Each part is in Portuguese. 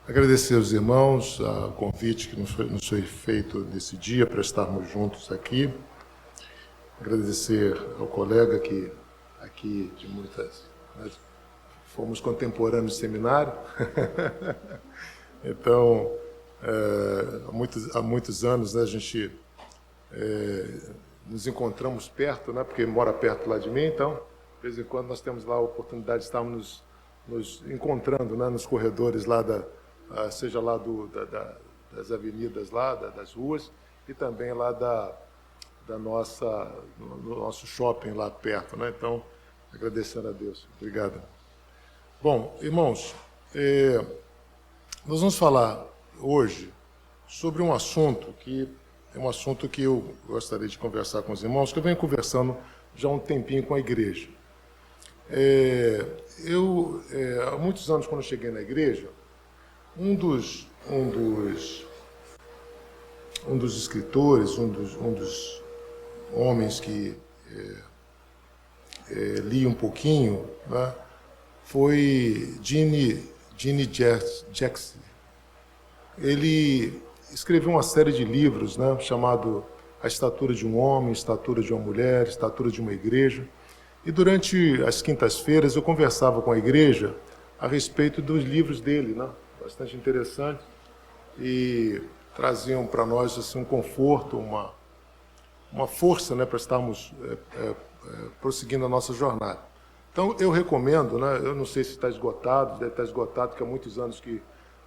Agradecer aos irmãos o convite que nos foi feito nesse dia para estarmos juntos aqui. Agradecer ao colega que aqui de muitas... Nós fomos contemporâneos de seminário. Então, há muitos anos, né, a gente nos encontramos perto, né, porque mora perto lá de mim, então, de vez em quando nós temos lá a oportunidade de estarmos nos encontrando, né, nos corredores lá seja lá das avenidas lá, das ruas, e também lá no nosso shopping lá perto, né? Então, agradecendo a Deus. Obrigado. Bom, irmãos, nós vamos falar hoje sobre um assunto que eu gostaria de conversar com os irmãos, que eu venho conversando já há um tempinho com a igreja. Há muitos anos, quando eu cheguei na igreja, um dos escritores, um dos homens que li um pouquinho, né, foi Gene Jackson. Ele escreveu uma série de livros, né, chamado A Estatura de um Homem, Estatura de uma Mulher, Estatura de uma Igreja. E durante as quintas-feiras eu conversava com a igreja a respeito dos livros dele, né, bastante interessante, e traziam para nós assim, um conforto, uma força, né, para estarmos prosseguindo a nossa jornada. Então, eu recomendo, né, eu não sei se está esgotado, deve estar esgotado, porque há muitos anos que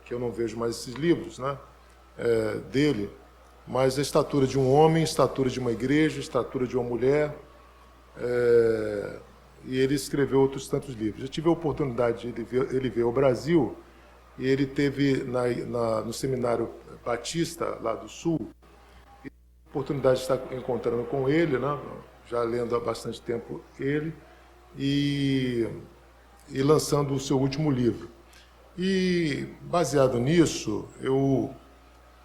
eu não vejo mais esses livros, né, dele, mas A Estatura de um Homem, Estatura de uma Igreja, Estatura de uma Mulher, e ele escreveu outros tantos livros. Eu tive a oportunidade de ele ver o Brasil, e ele teve no Seminário Batista, lá do Sul, e a oportunidade de estar encontrando com ele, né, já lendo há bastante tempo ele, e lançando o seu último livro. E, baseado nisso, eu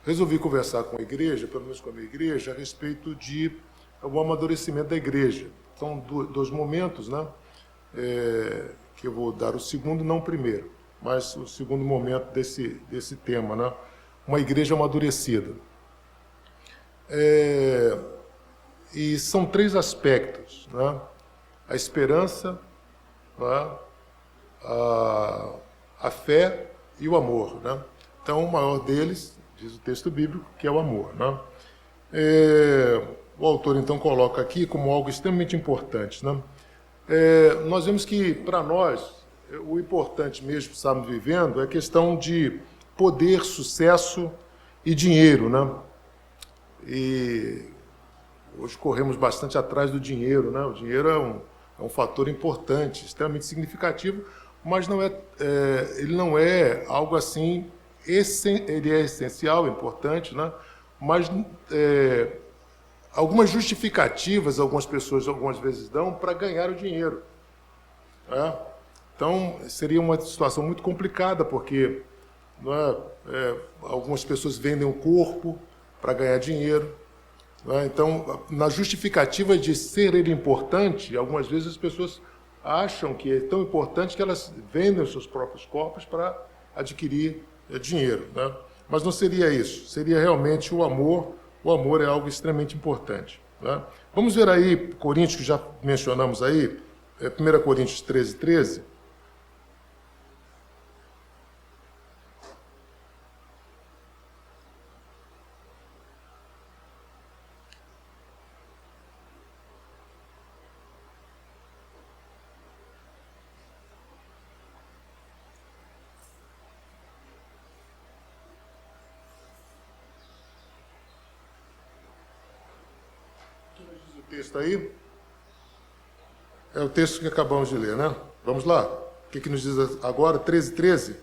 resolvi conversar com a igreja, pelo menos com a minha igreja, a respeito de o amadurecimento da igreja. São dois momentos, né, que eu vou dar o segundo, não o primeiro, mas o segundo momento desse tema, né? Uma igreja amadurecida. E são três aspectos, né? A esperança, né? A fé e o amor, né? Então, o maior deles, diz o texto bíblico, que é o amor, né? O autor, então, coloca aqui como algo extremamente importante, né? Nós vemos que, para nós, o importante mesmo que estamos vivendo é a questão de poder, sucesso e dinheiro, né? E hoje corremos bastante atrás do dinheiro, né? O dinheiro é um fator importante, extremamente significativo, mas ele não é algo assim, ele é essencial, importante, né? Mas algumas justificativas algumas pessoas algumas vezes dão para ganhar o dinheiro, né? Então, seria uma situação muito complicada, porque algumas pessoas vendem o corpo para ganhar dinheiro, né? Então, na justificativa de ser ele importante, algumas vezes as pessoas acham que é tão importante que elas vendem os seus próprios corpos para adquirir dinheiro, né? Mas não seria isso, seria realmente o amor. O amor é algo extremamente importante, né? Vamos ver aí, Coríntios, que já mencionamos aí, 1 Coríntios 13. Texto aí é o texto que acabamos de ler, né? Vamos lá. O que nos diz agora? 13.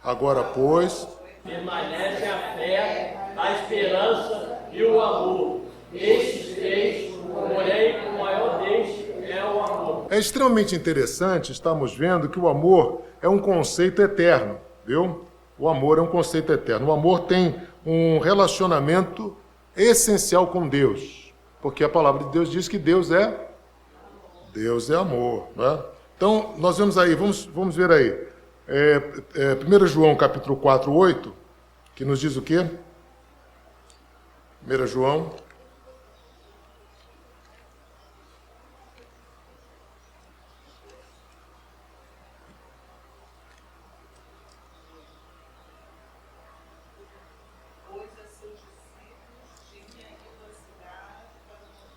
Agora, pois, permanece a fé, a esperança e o amor. Estes três, porém, o maior deles é o amor. É extremamente interessante, estamos vendo que o amor é um conceito eterno, viu? O amor é um conceito eterno. O amor tem um relacionamento essencial com Deus. Porque a palavra de Deus diz que Deus é amor, né? Então, nós vemos aí, vamos ver aí. 1 João capítulo 4, 8, que nos diz o quê? 1 João.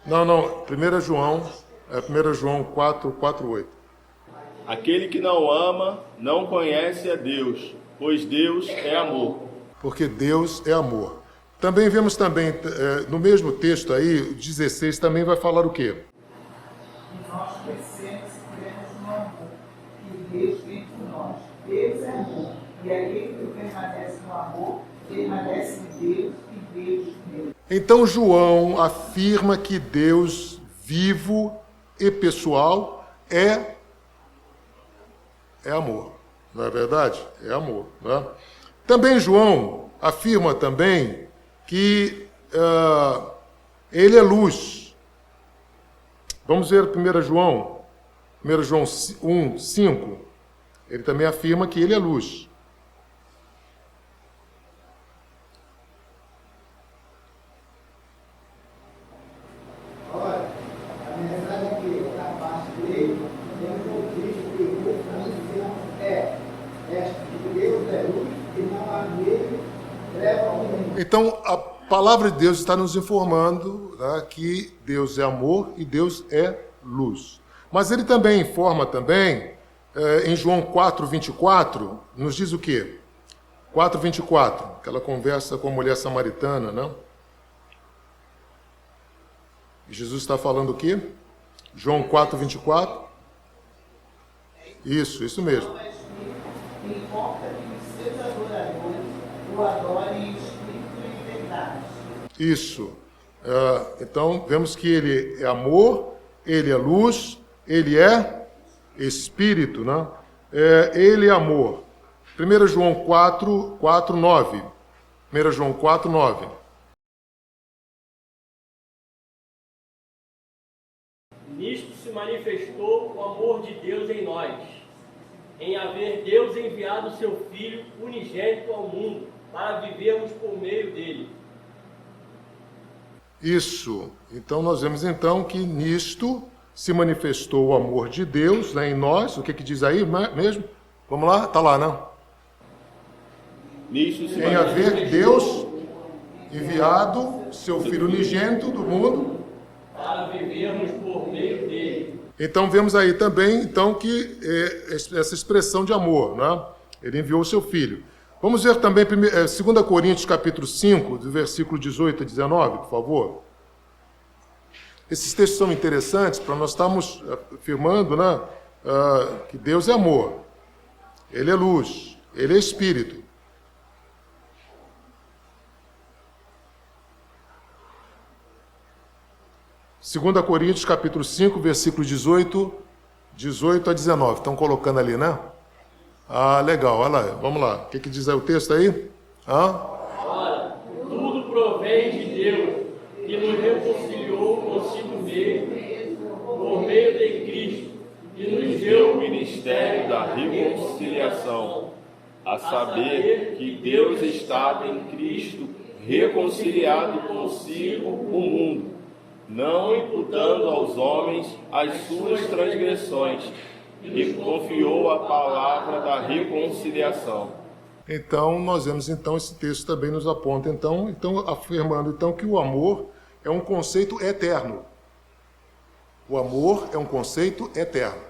Não, 1 João, 1 João 4, 8. Aquele que não ama não conhece a Deus, pois Deus é amor. Porque Deus é amor. Também vemos também, no mesmo texto aí, o 16 também vai falar o quê? E nós conhecemos e cremos no amor, que Deus tem por nós. Deus é amor, e aquele que permanece no amor, permanece em Deus e Deus nele. Então João afirma que Deus vivo e pessoal é amor. Não é verdade? É amor. Né? Também João afirma também que ele é luz. Vamos ver 1 João 1, 5. Ele também afirma que ele é luz. Olha, a mensagem aqui, da parte dele, temos ouvido que a missão esta, que Deus é luz e não há nele treva alguma. Então, a palavra de Deus está nos informando, né, que Deus é amor e Deus é luz. Mas ele também informa também, em João 4, 24, nos diz o quê? 4, 24, aquela conversa com a mulher samaritana, né? Jesus está falando o quê? João 4, 24. Isso mesmo. Que importa que os seus adoradores o adorem em espírito e em verdade. Isso. Então, vemos que ele é amor, ele é luz, ele é espírito, né? Ele é amor. 1 João 4, 9. 1 João 4, 9. Nisto se manifestou o amor de Deus em nós, em haver Deus enviado seu Filho unigênito ao mundo, para vivermos por meio dele. Isso. Então, nós vemos então que nisto se manifestou o amor de Deus, né, em nós. O que diz aí mesmo? Vamos lá? Está lá, né? Nisto se Em haver Deus enviado seu Filho unigênito do mundo, Para vivermos por meio dele. então vemos aí também então que essa expressão de amor, né? Ele enviou o seu filho. Vamos ver também 2 Coríntios capítulo 5, do versículo 18 a 19, por favor. Esses textos são interessantes para nós estarmos afirmando, né, que Deus é amor, ele é luz, ele é espírito. 2 Coríntios, capítulo 5, versículo 18 a 19. Estão colocando ali, né? Ah, legal. Olha lá. Vamos lá. O que diz aí o texto aí? Ora, tudo provém de Deus, que nos reconciliou consigo mesmo, por meio de Cristo, e nos deu o ministério da reconciliação, a saber que Deus estava em Cristo reconciliado consigo o mundo, não imputando aos homens as suas transgressões, e confiou a palavra da reconciliação. Então, nós vemos então esse texto também nos aponta então afirmando então que o amor é um conceito eterno. O amor é um conceito eterno,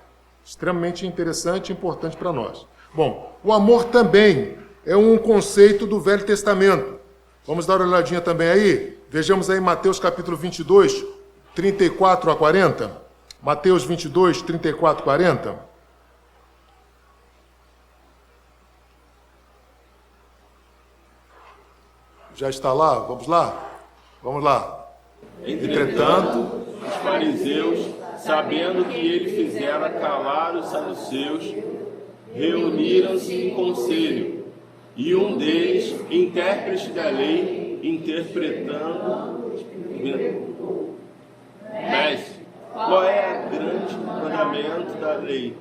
extremamente interessante e importante para nós. Bom, o amor também é um conceito do Velho Testamento. Vamos dar uma olhadinha também aí? Vejamos aí Mateus capítulo 22, 34 a 40. Mateus 22, 34 a 40. Já está lá? Vamos lá? Vamos lá. Entretanto, os fariseus, sabendo que ele fizera calar os saduceus, reuniram-se em conselho, e um deles, intérprete da lei, interpretando, mestre, qual é o grande mandamento da lei?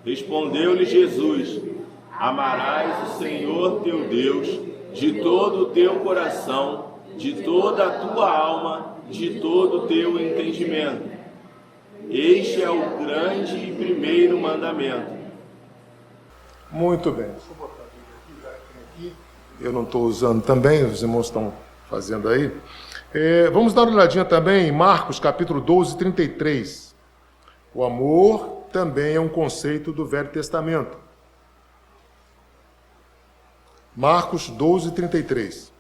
Respondeu-lhe Jesus: amarás o Senhor teu Deus de todo o teu coração, de toda a tua alma, de todo o teu entendimento. Este é o grande e primeiro mandamento. Muito bem. Deixa eu botar a Bíblia aqui. Eu não estou usando também, os irmãos estão fazendo aí. Vamos dar uma olhadinha também em Marcos, capítulo 12, 33. O amor também é um conceito do Velho Testamento. Marcos 12, 33.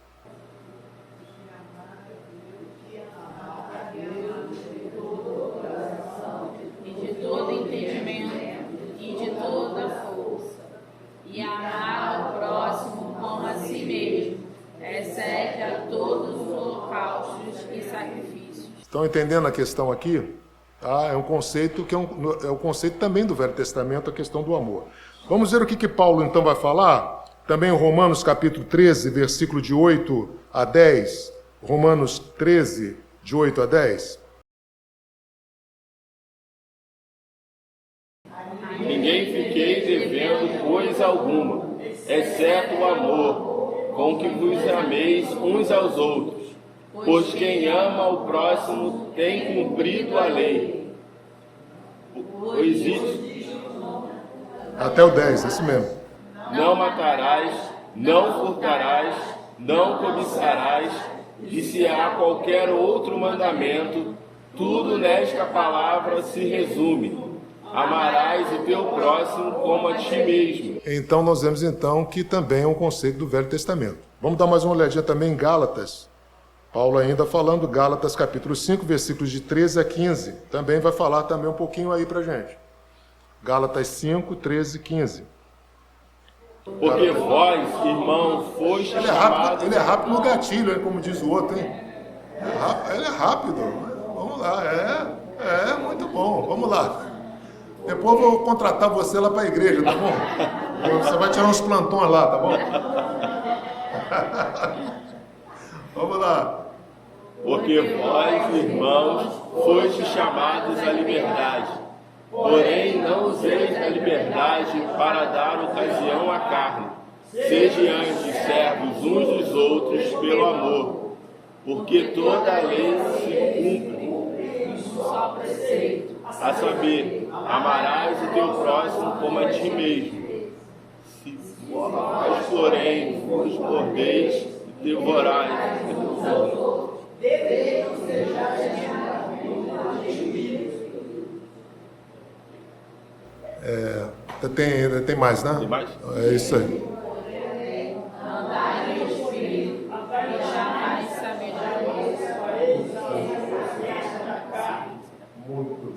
E de todo entendimento, e de toda força, e amar ao próximo como a si mesmo, excede a todos os holocaustos e sacrifícios. Estão entendendo a questão aqui? É um conceito que é o conceito também do Velho Testamento, a questão do amor. Vamos ver o que Paulo então vai falar? Também em Romanos capítulo 13, versículo de 8 a 10. Romanos 13, de 8 a 10. Ninguém fiquei devendo coisa alguma, exceto o amor, com que vos ameis uns aos outros. Pois quem ama ao próximo tem cumprido a lei. Pois isso, Até o 10, esse mesmo. não matarás, não furtarás, não cobiçarás, e se há qualquer outro mandamento, tudo nesta palavra se resume: amarás o teu próximo como a ti mesmo. Então nós vemos então que também é um conceito do Velho Testamento. Vamos dar mais uma olhadinha também em Gálatas. Paulo ainda falando, Gálatas capítulo 5, versículos de 13 a 15. Também vai falar também um pouquinho aí pra gente. Gálatas 5, 13 e 15. Porque vós, irmãos, fostes chamados... Ele é rápido no gatilho, hein, como diz o outro, hein? Ele é rápido. Vamos lá, muito bom. Vamos lá. Depois eu vou contratar você lá para a igreja, tá bom? Você vai tirar uns plantões lá, tá bom? Vamos lá. Porque vós, irmãos, fostes chamados à liberdade. Porém, não useis da liberdade para dar ocasião à carne. Sede antes servos uns dos outros pelo amor. Porque toda a lei se cumpre. Só preceito, A saber, amarás o teu próximo como a ti mesmo. Se vós, porém, vos mordeis e devorais, Tem mais, né? Tem mais? É isso aí. andai no Espírito, e jamais sabedoria. Muito bem.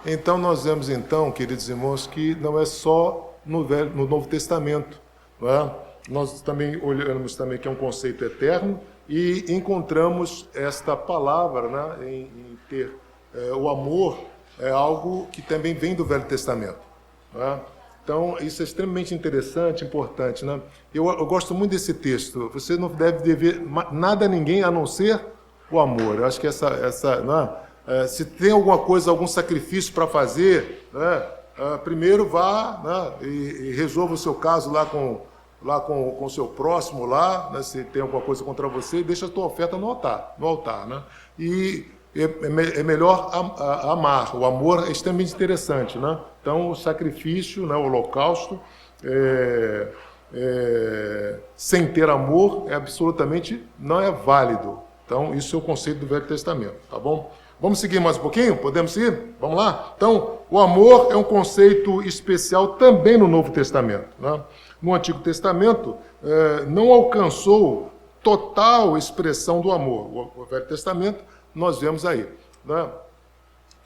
Então nós vemos então, queridos irmãos, que não é só no Novo Testamento, não é? Nós também olhamos também que é um conceito eterno e encontramos esta palavra, né, em ter o amor é algo que também vem do Velho Testamento, não é? Então isso é extremamente interessante, importante, né? Eu gosto muito desse texto. Você não deve dever nada a ninguém a não ser o amor. Eu acho que essa não é? Se tem alguma coisa, algum sacrifício para fazer, né, primeiro vá, né, e resolva o seu caso lá com o seu próximo, lá, né, se tem alguma coisa contra você, deixa a tua oferta no altar, né? E é melhor amar. O amor é extremamente interessante, né? Então, o sacrifício, né, o holocausto, sem ter amor, absolutamente não é válido. Então, isso é o conceito do Velho Testamento, tá bom? Vamos seguir mais um pouquinho? Podemos seguir? Vamos lá? Então, o amor é um conceito especial também no Novo Testamento, né? No Antigo Testamento, não alcançou total expressão do amor. O Velho Testamento, nós vemos aí, né,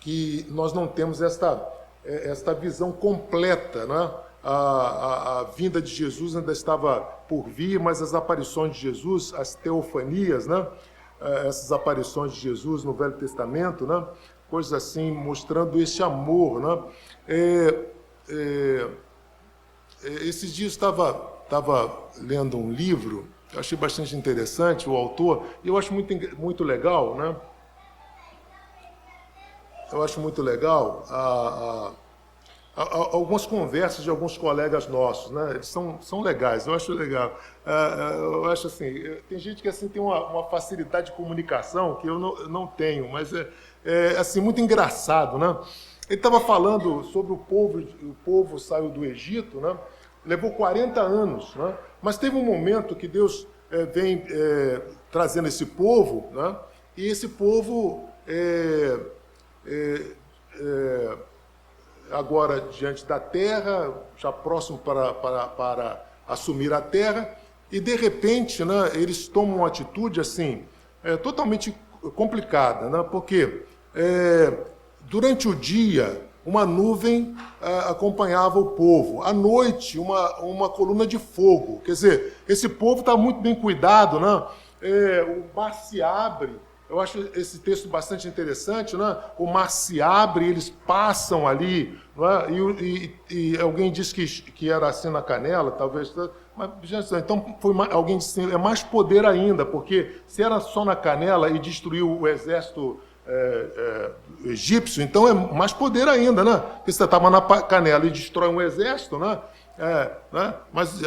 que nós não temos esta visão completa, né? A vinda de Jesus ainda estava por vir, mas as aparições de Jesus, as teofanias, né, essas aparições de Jesus no Velho Testamento, né? Coisas assim, mostrando esse amor, né? Esses dias estava lendo um livro, eu achei bastante interessante, o autor, e eu acho muito legal, né? Eu acho muito legal algumas conversas de alguns colegas nossos, né? Eles são legais, eu acho legal. Eu acho assim, tem gente que assim tem uma facilidade de comunicação que eu não tenho, mas é assim, muito engraçado, né? Ele estava falando sobre o povo saiu do Egito, né? Levou 40 anos, né? Mas teve um momento que Deus vem trazendo esse povo, né? E esse povo agora diante da terra, já próximo para assumir a terra, e de repente, né, eles tomam uma atitude assim, totalmente complicada, né? Porque durante o dia uma nuvem acompanhava o povo, à noite uma coluna de fogo, quer dizer, esse povo está muito bem cuidado, né? O mar se abre. Eu acho esse texto bastante interessante, né? O mar se abre, eles passam ali, né? E alguém disse que era assim na canela, talvez. Mas, então, alguém disse é mais poder ainda, porque se era só na canela e destruiu o exército egípcio, então é mais poder ainda, né? Porque você estava na canela e destrói um exército, né? Mas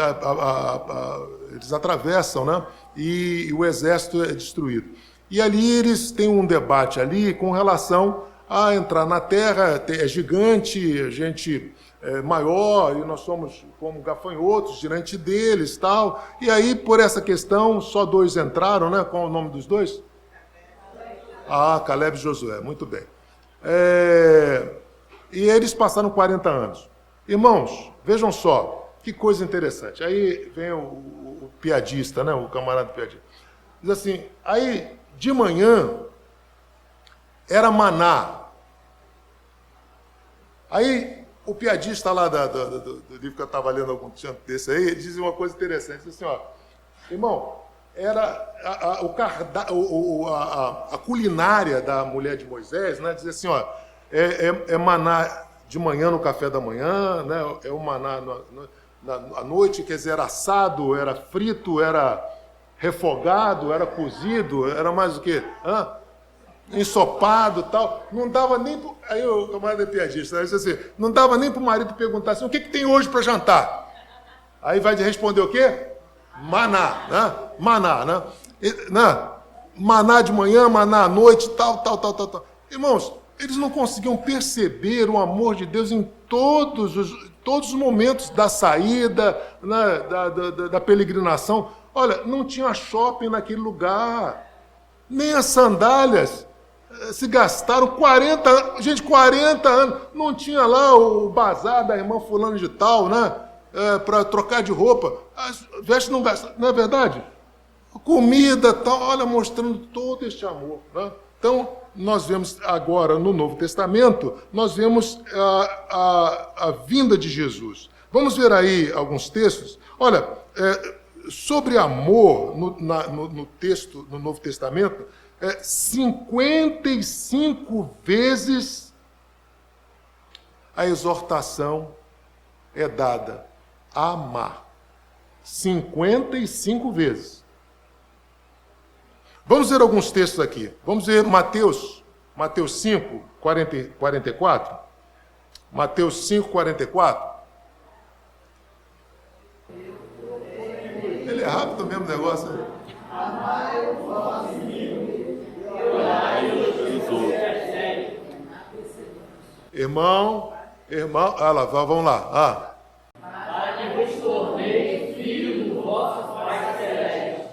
eles atravessam, né? E o exército é destruído. E ali eles têm um debate ali com relação a entrar na terra, é gigante, a gente é maior, e nós somos como gafanhotos diante deles, tal. E aí, por essa questão, só 2 entraram, né? Qual é o nome dos 2? Caleb e Josué, muito bem. E eles passaram 40 anos. Irmãos, vejam só, que coisa interessante. Aí vem o piadista, né? O camarada piadista. Diz assim, aí... De manhã, era maná. Aí, o piadista lá do livro que eu estava lendo algum tempo desse aí, ele dizia uma coisa interessante, disse assim, irmão, era a culinária da mulher de Moisés, né, dizia assim, é maná de manhã no café da manhã, né, é o maná à noite, quer dizer, era assado, era frito, era... refogado, era cozido, era mais o quê? Ensopado, tal. Não dava nem... Aí o camarada piadista, né, disse assim, não dava nem para o marido perguntar assim, o que tem hoje para jantar? Aí vai responder o quê? Maná, né? Maná, né? Maná de manhã, maná à noite, tal. Irmãos, eles não conseguiam perceber o amor de Deus em todos os momentos da saída, né, da peregrinação. Olha, não tinha shopping naquele lugar, nem as sandálias se gastaram 40 anos. Gente, 40 anos, não tinha lá o bazar da irmã fulano de tal, né? Para trocar de roupa. As vestes não gastaram, não é verdade? Comida, tal, olha, mostrando todo este amor, né? Então, nós vemos agora no Novo Testamento, nós vemos a vinda de Jesus. Vamos ver aí alguns textos. Olha, sobre amor, no texto, no Novo Testamento, 55 vezes a exortação é dada a amar. 55 vezes. Vamos ver alguns textos aqui. Vamos ver Mateus 5, 44. Mateus 5, 44. Ele é rápido mesmo o negócio. Né? Irmão, olha lá, vamos lá. Para que vos torneis filhos do vosso Pai Celeste,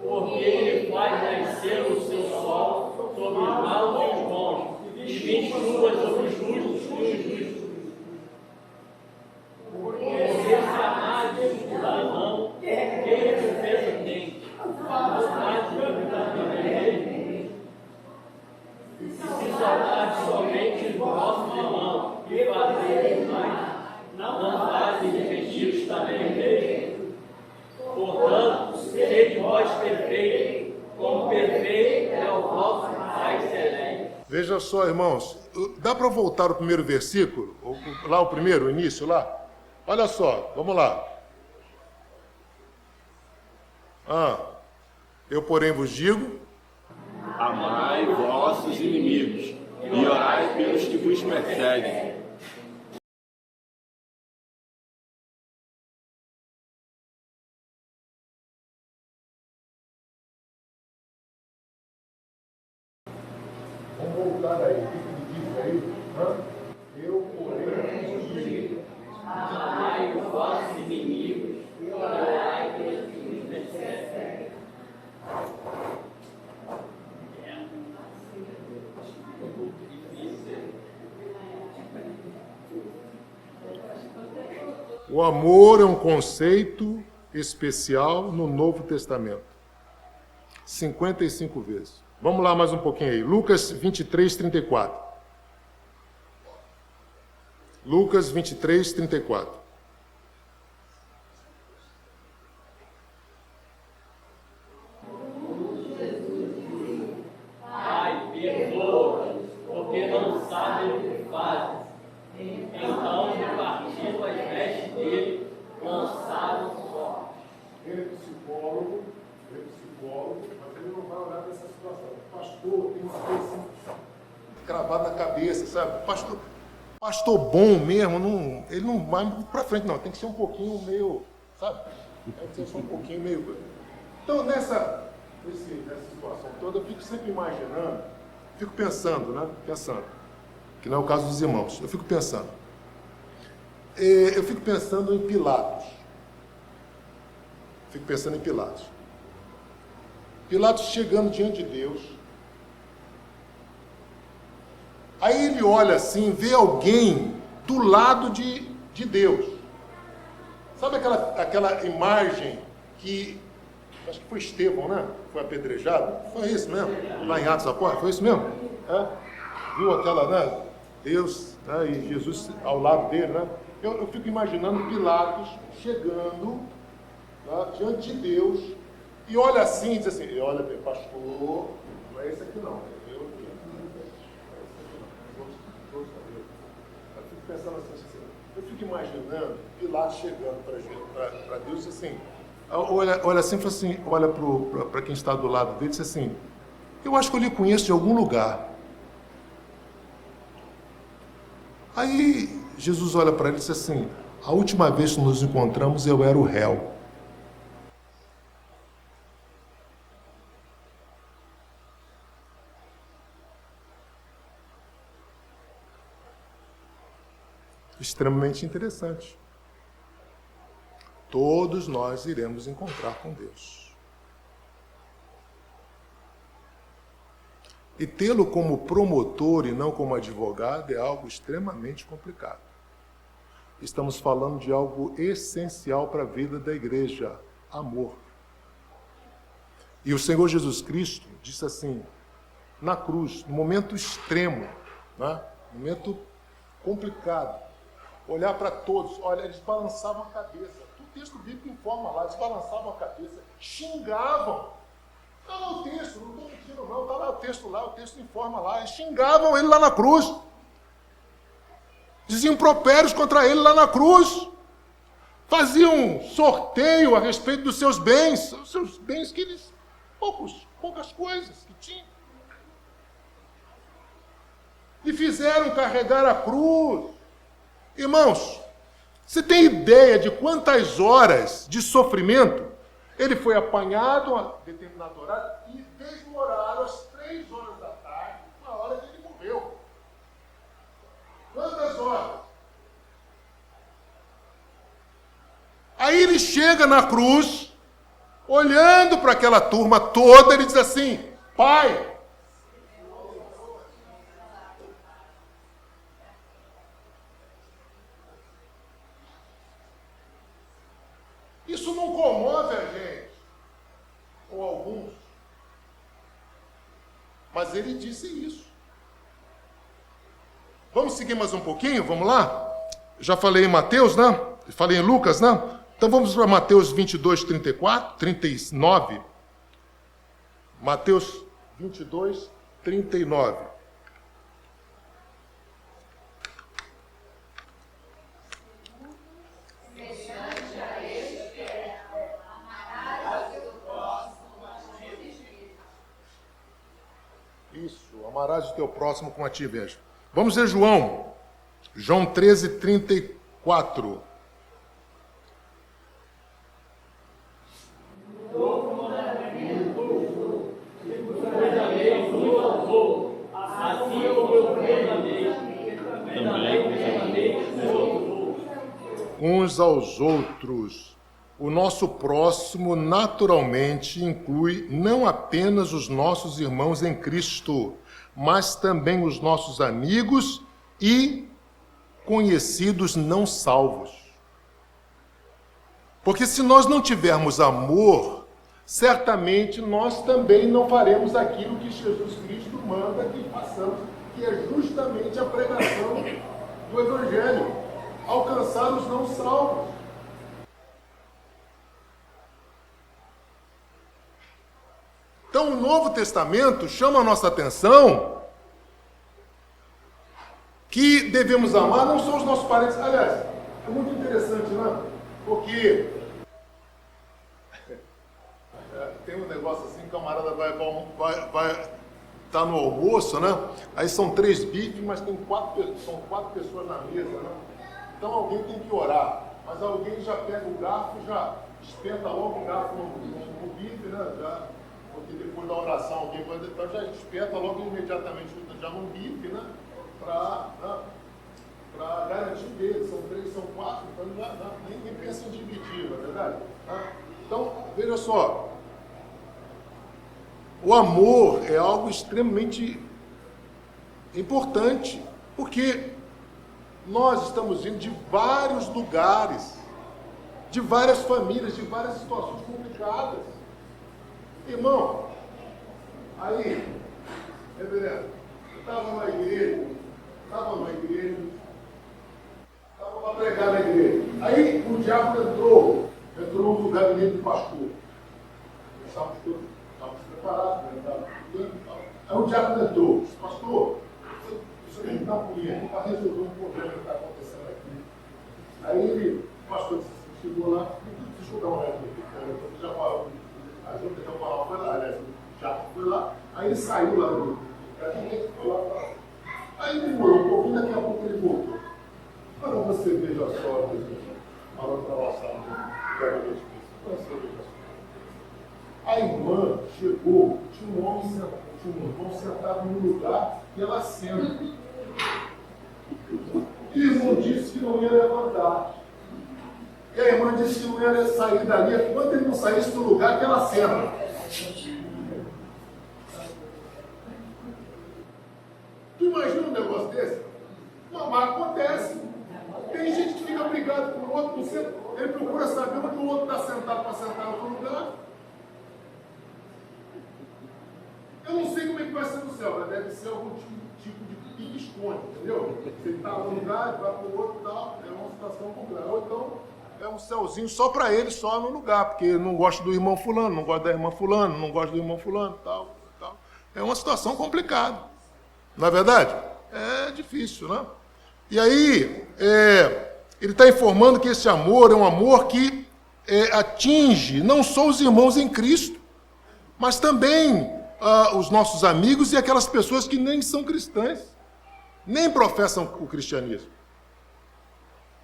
porque Ele faz nascer o seu sol sobre os maus e os bons, e vinte chuvas sobre os justos e os justos. Porque se amardes o ladrão, quem recompensa tem? E se soltar somente o vosso irmão e fazeis mais, não fazem defensivos também mesmo. Portanto, sede vós perfeitos, Quão perfeito é o vosso Pai Celeste. Veja só, irmãos, dá para voltar ao primeiro versículo? Lá o primeiro, o início lá? Olha só, vamos lá. Eu, porém, vos digo... Amai vossos inimigos e orai pelos que vos perseguem. Vamos voltar aí. O que ele diz aí? Eu, porém, vos digo... Amai os vossos inimigos e orai pelos que vos perseguem. O amor é um conceito especial no Novo Testamento. 55 vezes. Vamos lá mais um pouquinho aí. Lucas 23, 34. Lucas 23, 34. Pai, perdoa-os, porque não sabem o que fazem. Então, repartindo as vestes dele, lançaram fora. Ele é psicólogo, mas ele não vai olhar dessa situação. O pastor tem uma coisa assim, cravada na cabeça, sabe? Pastor bom mesmo, ele não vai para frente, não. Tem que ser um pouquinho meio, sabe? Tem que ser só um pouquinho meio... Então, nessa situação toda, eu fico sempre imaginando, fico pensando, né? Que não é o caso dos irmãos. Eu fico pensando em Pilatos. Pilatos chegando diante de Deus. Aí ele olha assim, vê alguém do lado de Deus. Sabe aquela imagem que... Acho que foi Estevão, né? Foi apedrejado. Foi isso mesmo? Lá em Atos Apóstolos, foi isso mesmo? Viu aquela, né? Deus, né? E Jesus ao lado dele, né? Eu fico imaginando Pilatos chegando, tá? Diante de Deus e olha assim e diz assim, olha bem, pastor, não é esse aqui não, eu fico pensando assim, eu fico imaginando Pilatos chegando para Deus e assim, olha assim, olha para quem está do lado dele e diz assim, eu acho que eu lhe conheço de algum lugar. Aí Jesus olha para ele e diz assim, a última vez que nos encontramos eu era o réu. Extremamente interessante. Todos nós iremos encontrar com Deus. E tê-lo como promotor e não como advogado é algo extremamente complicado. Estamos falando de algo essencial para a vida da igreja, amor. E o Senhor Jesus Cristo disse assim, na cruz, no momento extremo, né? Momento complicado, olhar para todos, olha, eles balançavam a cabeça, o texto bíblico informa lá, eles balançavam a cabeça, xingavam. Está lá o texto, não estou mentindo não, está lá o texto informa lá, eles xingavam ele lá na cruz. Diziam impropérios contra ele lá na cruz. Faziam um sorteio a respeito dos seus bens, os seus bens que eles, poucas coisas que tinham. E fizeram carregar a cruz. Irmãos, você tem ideia de quantas horas de sofrimento? Ele foi apanhado a determinado horário e desmoronaram às 3 horas da tarde, na hora que ele morreu. Quantas horas? Aí ele chega na cruz, olhando para aquela turma toda, ele diz assim, Pai, isso não comove a gente, ou alguns, mas ele disse isso. Vamos seguir mais um pouquinho? Vamos lá? Já falei em Mateus, né? Falei em Lucas, né? Então vamos para Mateus 22, 34, 39. Mateus 22, 39. Isso, amarás o teu próximo com a ti mesmo. Vamos ver João 13, 34. Uns aos outros. O nosso próximo, naturalmente, inclui não apenas os nossos irmãos em Cristo, mas também os nossos amigos e conhecidos não salvos. Porque se nós não tivermos amor, certamente nós também não faremos aquilo que Jesus Cristo manda que façamos, que é justamente a pregação do Evangelho, alcançar os não salvos. Então, o Novo Testamento chama a nossa atenção que devemos amar não só os nossos parentes. Aliás, é muito interessante, né? Porque tem um negócio assim, o camarada vai tá no almoço, né? Aí são 3 bifes, mas são 4 pessoas na mesa, né? Então alguém tem que orar, mas alguém já pega o garfo, já espeta logo o garfo no bife, né? Porque depois da oração alguém vai, então já espeta logo imediatamente já no bife, né? Para garantir dele. São 3, são 4, então ninguém pensa em dividir, não é verdade? Né? Então, veja só, o amor é algo extremamente importante, porque nós estamos vindo de vários lugares, de várias famílias, de várias situações complicadas. Irmão, aí, reverendo, eu estava na igreja, estava para pregar na igreja. Aí o diabo entrou no gabinete do pastor. Estávamos preparados, né? Aí o diabo entrou, disse, pastor, você tem que dar um pulinho aqui para resolver um problema que está acontecendo aqui. Aí o pastor disse, chegou lá, deixa eu dar uma olhada aqui, já falou. A junta de moral foi lá, né? Já foi lá, aí ele saiu lá do foi lá. Aí demorou um pouquinho, daqui a pouco ele voltou. Para você veja só, falando para nossa você veja só. A irmã chegou, tinha um homem sentado, tinha um irmão sentado no lugar e ela senta. E o irmão disse que não ia levantar. E a irmã disse que não ia sair dali, quando ele não saísse do lugar que ela senta. Tu imagina um negócio desse? Não, mas acontece. Tem gente que fica brigado com o outro, ele procura saber onde o outro está sentado para sentar em outro lugar. Eu não sei como é que vai ser no céu, mas deve ser algum tipo de pique-esconde, entendeu? Você está num lugar, vai para o outro e tal, é uma situação complicada. Ou então, é um céuzinho só para ele, só no lugar, porque não gosta do irmão fulano, não gosta da irmã fulano, não gosta do irmão fulano, tal. É uma situação complicada. Não é verdade? É difícil, né? E aí, ele está informando que esse amor é um amor que atinge não só os irmãos em Cristo, mas também os nossos amigos e aquelas pessoas que nem são cristãs, nem professam o cristianismo.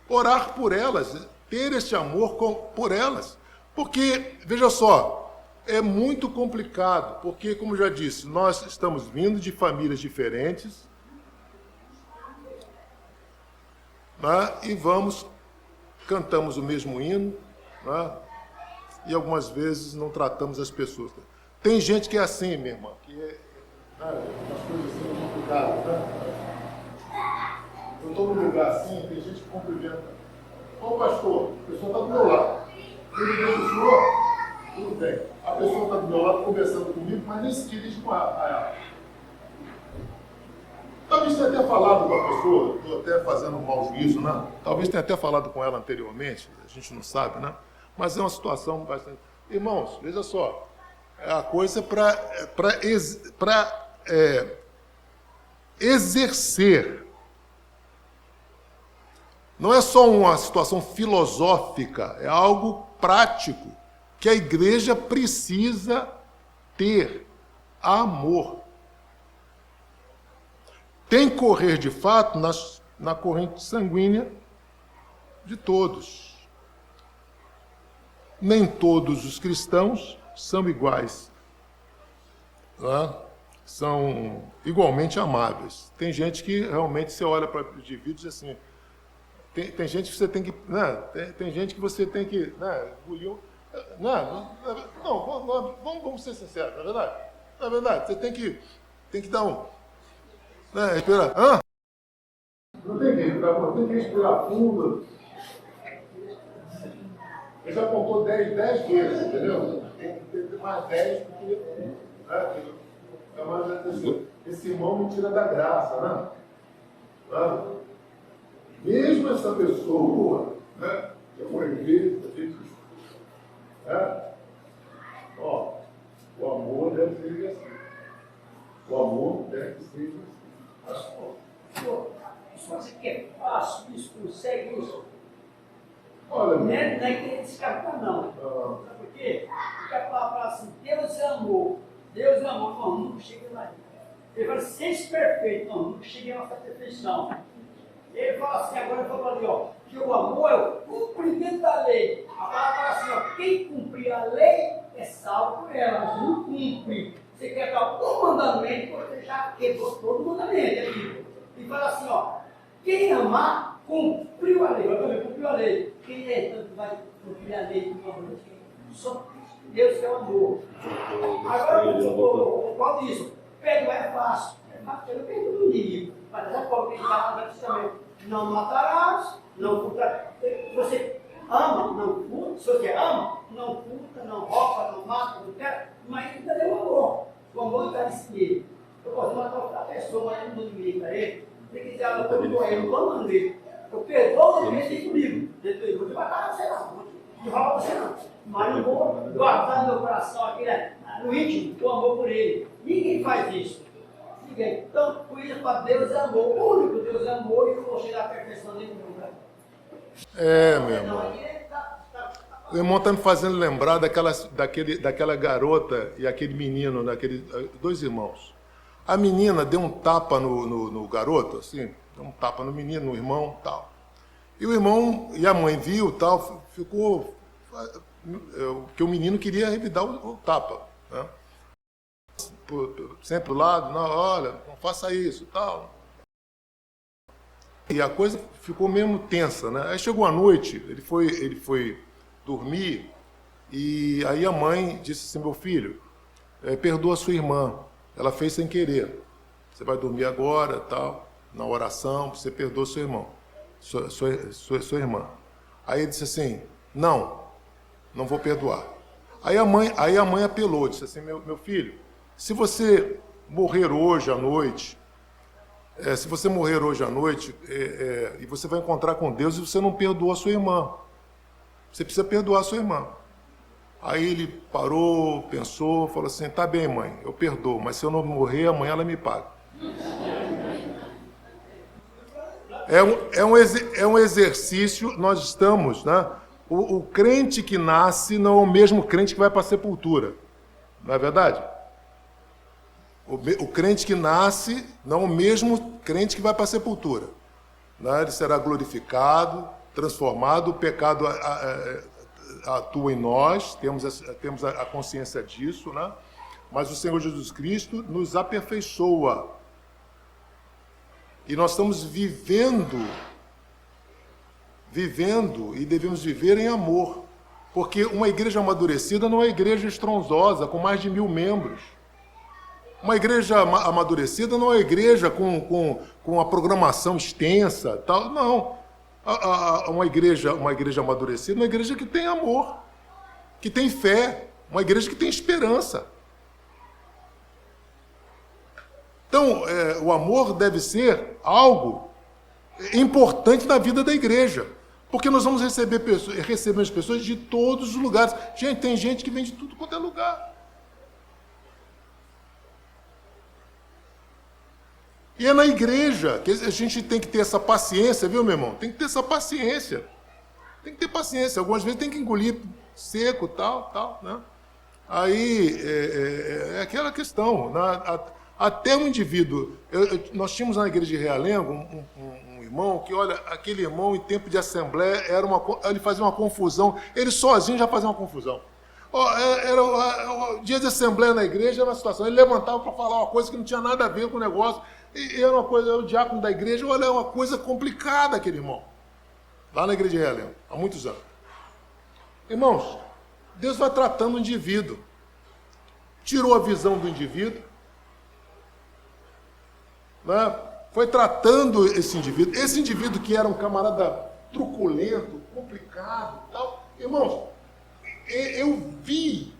Orar por elas, ter esse amor por elas. Porque, veja só, é muito complicado, porque, como já disse, nós estamos vindo de famílias diferentes, né? E cantamos o mesmo hino, né? E algumas vezes não tratamos as pessoas. Tem gente que é assim, minha irmã, que as coisas assim não complicadas, né? Eu estou num lugar assim, tem gente que cumprimenta. Ô pastor, a pessoa está do meu lado. Ele diz o senhor, tudo bem. A pessoa está do meu lado conversando comigo, mas nem se dirige com ela. Talvez tenha até falado com a pessoa, estou até fazendo um mau juízo, né? Talvez tenha até falado com ela anteriormente, a gente não sabe, né? Mas é uma situação bastante... Irmãos, veja só, é a coisa para exercer. Não é só uma situação filosófica, é algo prático, que a igreja precisa ter amor. Tem que correr, de fato, na corrente sanguínea de todos. Nem todos os cristãos são iguais. Né? São igualmente amáveis. Tem gente que realmente você olha para os indivíduos e assim... Tem gente que você tem que... Né? Tem gente que você tem que... Né? Vamos ser sinceros, não é verdade? Na verdade, você tem que dar um... Né? Respirar. Não tem que respirar fundo. Ele já contou 10 vezes, entendeu? Tem que ter mais 10, porque... Esse irmão me tira da graça, né? Mesmo essa pessoa, né? Já foi ver, o amor deve ser assim. O amor deve ser assim. Se você quer fácil, isso, consegue isso. Olha, Não é querer descartar, não. Sabe por quê? Porque a palavra fala assim, Deus é amor. Deus é amor. Não, nunca cheguei lá. Ele fala, seja perfeito. Não, nunca cheguei a essa perfeição. Ele fala assim, agora eu falo ali, ó, que o amor é o cumprimento da lei. A palavra fala assim, ó, quem cumprir a lei é salvo por ela, mas não cumpre. Você quer dar um mandamento, você já quebrou todo o mandamento aqui. E fala assim, ó, quem amar, cumpriu a lei. Eu também cumpriu a lei. Quem é tanto vai cumprir a lei do amor? Só Deus que é o amor. Agora, o qual disso? Perdoar é fácil. É fácil, eu não perdoo no inimigo. Mas é como ele fala antes também. Não matarás, não furtarás. Você ama, não furta. Se você ama, não furta, não rouba, não mata, não quer. Mas ainda é o amor. O amor está nesse meio. Eu posso matar outra pessoa, mas eu não dou ninguém para ele. Se quiser, eu não estou amando ele. Eu perdoo ele tem comigo. Eu vou te matar, você não. Vou te roubar você não. Mas não vou guardar no meu coração aqui, né, no íntimo, o amor por ele. Ninguém faz isso. Então, por isso, para Deus é amor. O único Deus é amor e eu vou chegar à perfeição nenhuma. Meu irmão. O irmão está me fazendo lembrar daquela garota e aquele menino, dois irmãos. A menina deu um tapa no garoto, assim, deu um tapa no menino, no irmão, tal. E o irmão, e a mãe viu, tal, ficou... que o menino queria revidar o tapa, né? Sempre pro lado, não, olha, não faça isso, tal. E a coisa ficou mesmo tensa, né? Aí chegou a noite, ele foi dormir, e aí a mãe disse assim, meu filho, perdoa a sua irmã, ela fez sem querer. Você vai dormir agora, tal, na oração, você perdoa seu irmão, sua irmã. Aí ele disse assim, não vou perdoar. Aí a mãe apelou, disse assim, meu filho, se você morrer hoje à noite, e você vai encontrar com Deus e você não perdoa a sua irmã, você precisa perdoar a sua irmã. Aí ele parou, pensou, falou assim, tá bem, mãe, eu perdoo, mas se eu não morrer, amanhã ela me paga. É um exercício, nós estamos, né? O crente que nasce não é o mesmo crente que vai para a sepultura, não é verdade? O crente que nasce não é o mesmo crente que vai para a sepultura. Né? Ele será glorificado, transformado, o pecado atua em nós, temos a consciência disso, né? Mas o Senhor Jesus Cristo nos aperfeiçoa. E nós estamos vivendo e devemos viver em amor. Porque uma igreja amadurecida não é uma igreja estrondosa, com mais de 1000 membros. Uma igreja amadurecida não é uma igreja com a programação extensa, tal. Não. Uma igreja amadurecida é uma igreja que tem amor, que tem fé, uma igreja que tem esperança. Então, o amor deve ser algo importante na vida da igreja, porque nós vamos recebemos pessoas de todos os lugares. Gente, tem gente que vem de tudo quanto é lugar. E é na igreja que a gente tem que ter essa paciência, viu, meu irmão? Tem que ter essa paciência. Tem que ter paciência. Algumas vezes tem que engolir seco, tal, né? Aí é aquela questão. Até um indivíduo... Nós tínhamos na igreja de Realengo um irmão que, olha, aquele irmão em tempo de assembleia, ele fazia uma confusão. Ele sozinho já fazia uma confusão. Era o dia de assembleia na igreja, era uma situação. Ele levantava para falar uma coisa que não tinha nada a ver com o negócio. E era uma coisa, o diácono da igreja, olha, é uma coisa complicada aquele irmão. Lá na igreja de Realengo, há muitos anos. Irmãos, Deus vai tratando o indivíduo. Tirou a visão do indivíduo, né? Foi tratando esse indivíduo que era um camarada truculento, complicado, tal. Irmãos, eu vi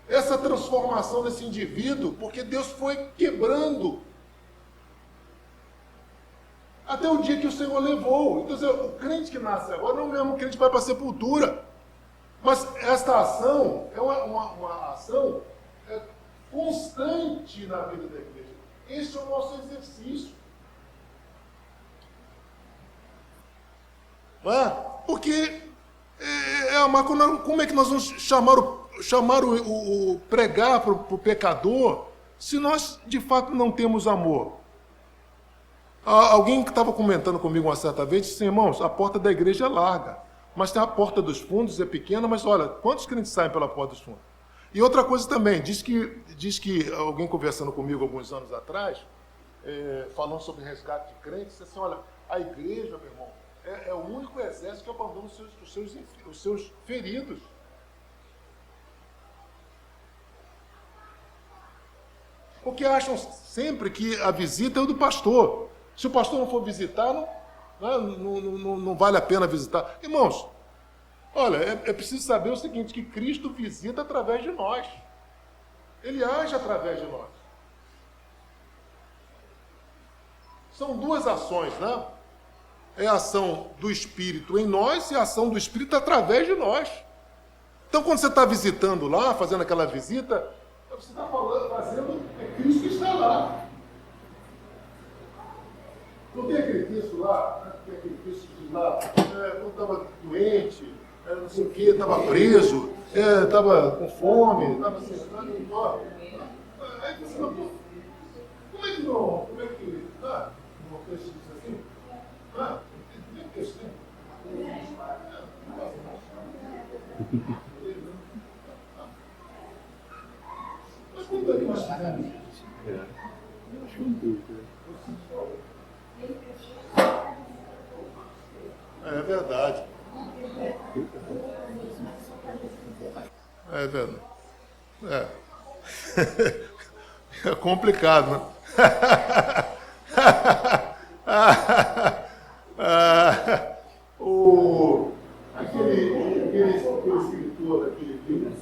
essa transformação desse indivíduo, porque Deus foi quebrando até o dia que o Senhor levou. Então, o crente que nasce agora não é o mesmo crente que vai para a sepultura. Mas esta ação é uma ação constante na vida da igreja. Esse é o nosso exercício. Não é? Porque como é que nós vamos pregar para o pecador se nós de fato não temos amor? Alguém que estava comentando comigo uma certa vez disse: irmãos, a porta da igreja é larga, mas tem a porta dos fundos, é pequena, mas olha, quantos crentes saem pela porta dos fundos? E outra coisa também, diz que alguém conversando comigo alguns anos atrás, falando sobre resgate de crentes, disse assim: olha, a igreja, meu irmão, é o único exército que abandona os seus feridos. Porque acham sempre que a visita é o do pastor. Se o pastor não for visitar, não vale a pena visitar. Irmãos, olha, é preciso saber o seguinte, que Cristo visita através de nós. Ele age através de nós. São duas ações, né? É a ação do Espírito em nós e a ação do Espírito através de nós. Então, quando você está visitando lá, fazendo aquela visita, você está fazendo, é Cristo que está lá. Não tem aquele texto lá, tem aquele texto que diz lá, quando estava doente, não sei o quê, estava preso, estava com fome, estava sentado em fora. Aí você não, como é que não? Como é que. Não texto diz assim? Tem texto, né? Mas quando é que nós fizemos? É verdade. É verdade. É complicado, né? Aquele escritor daquele livro,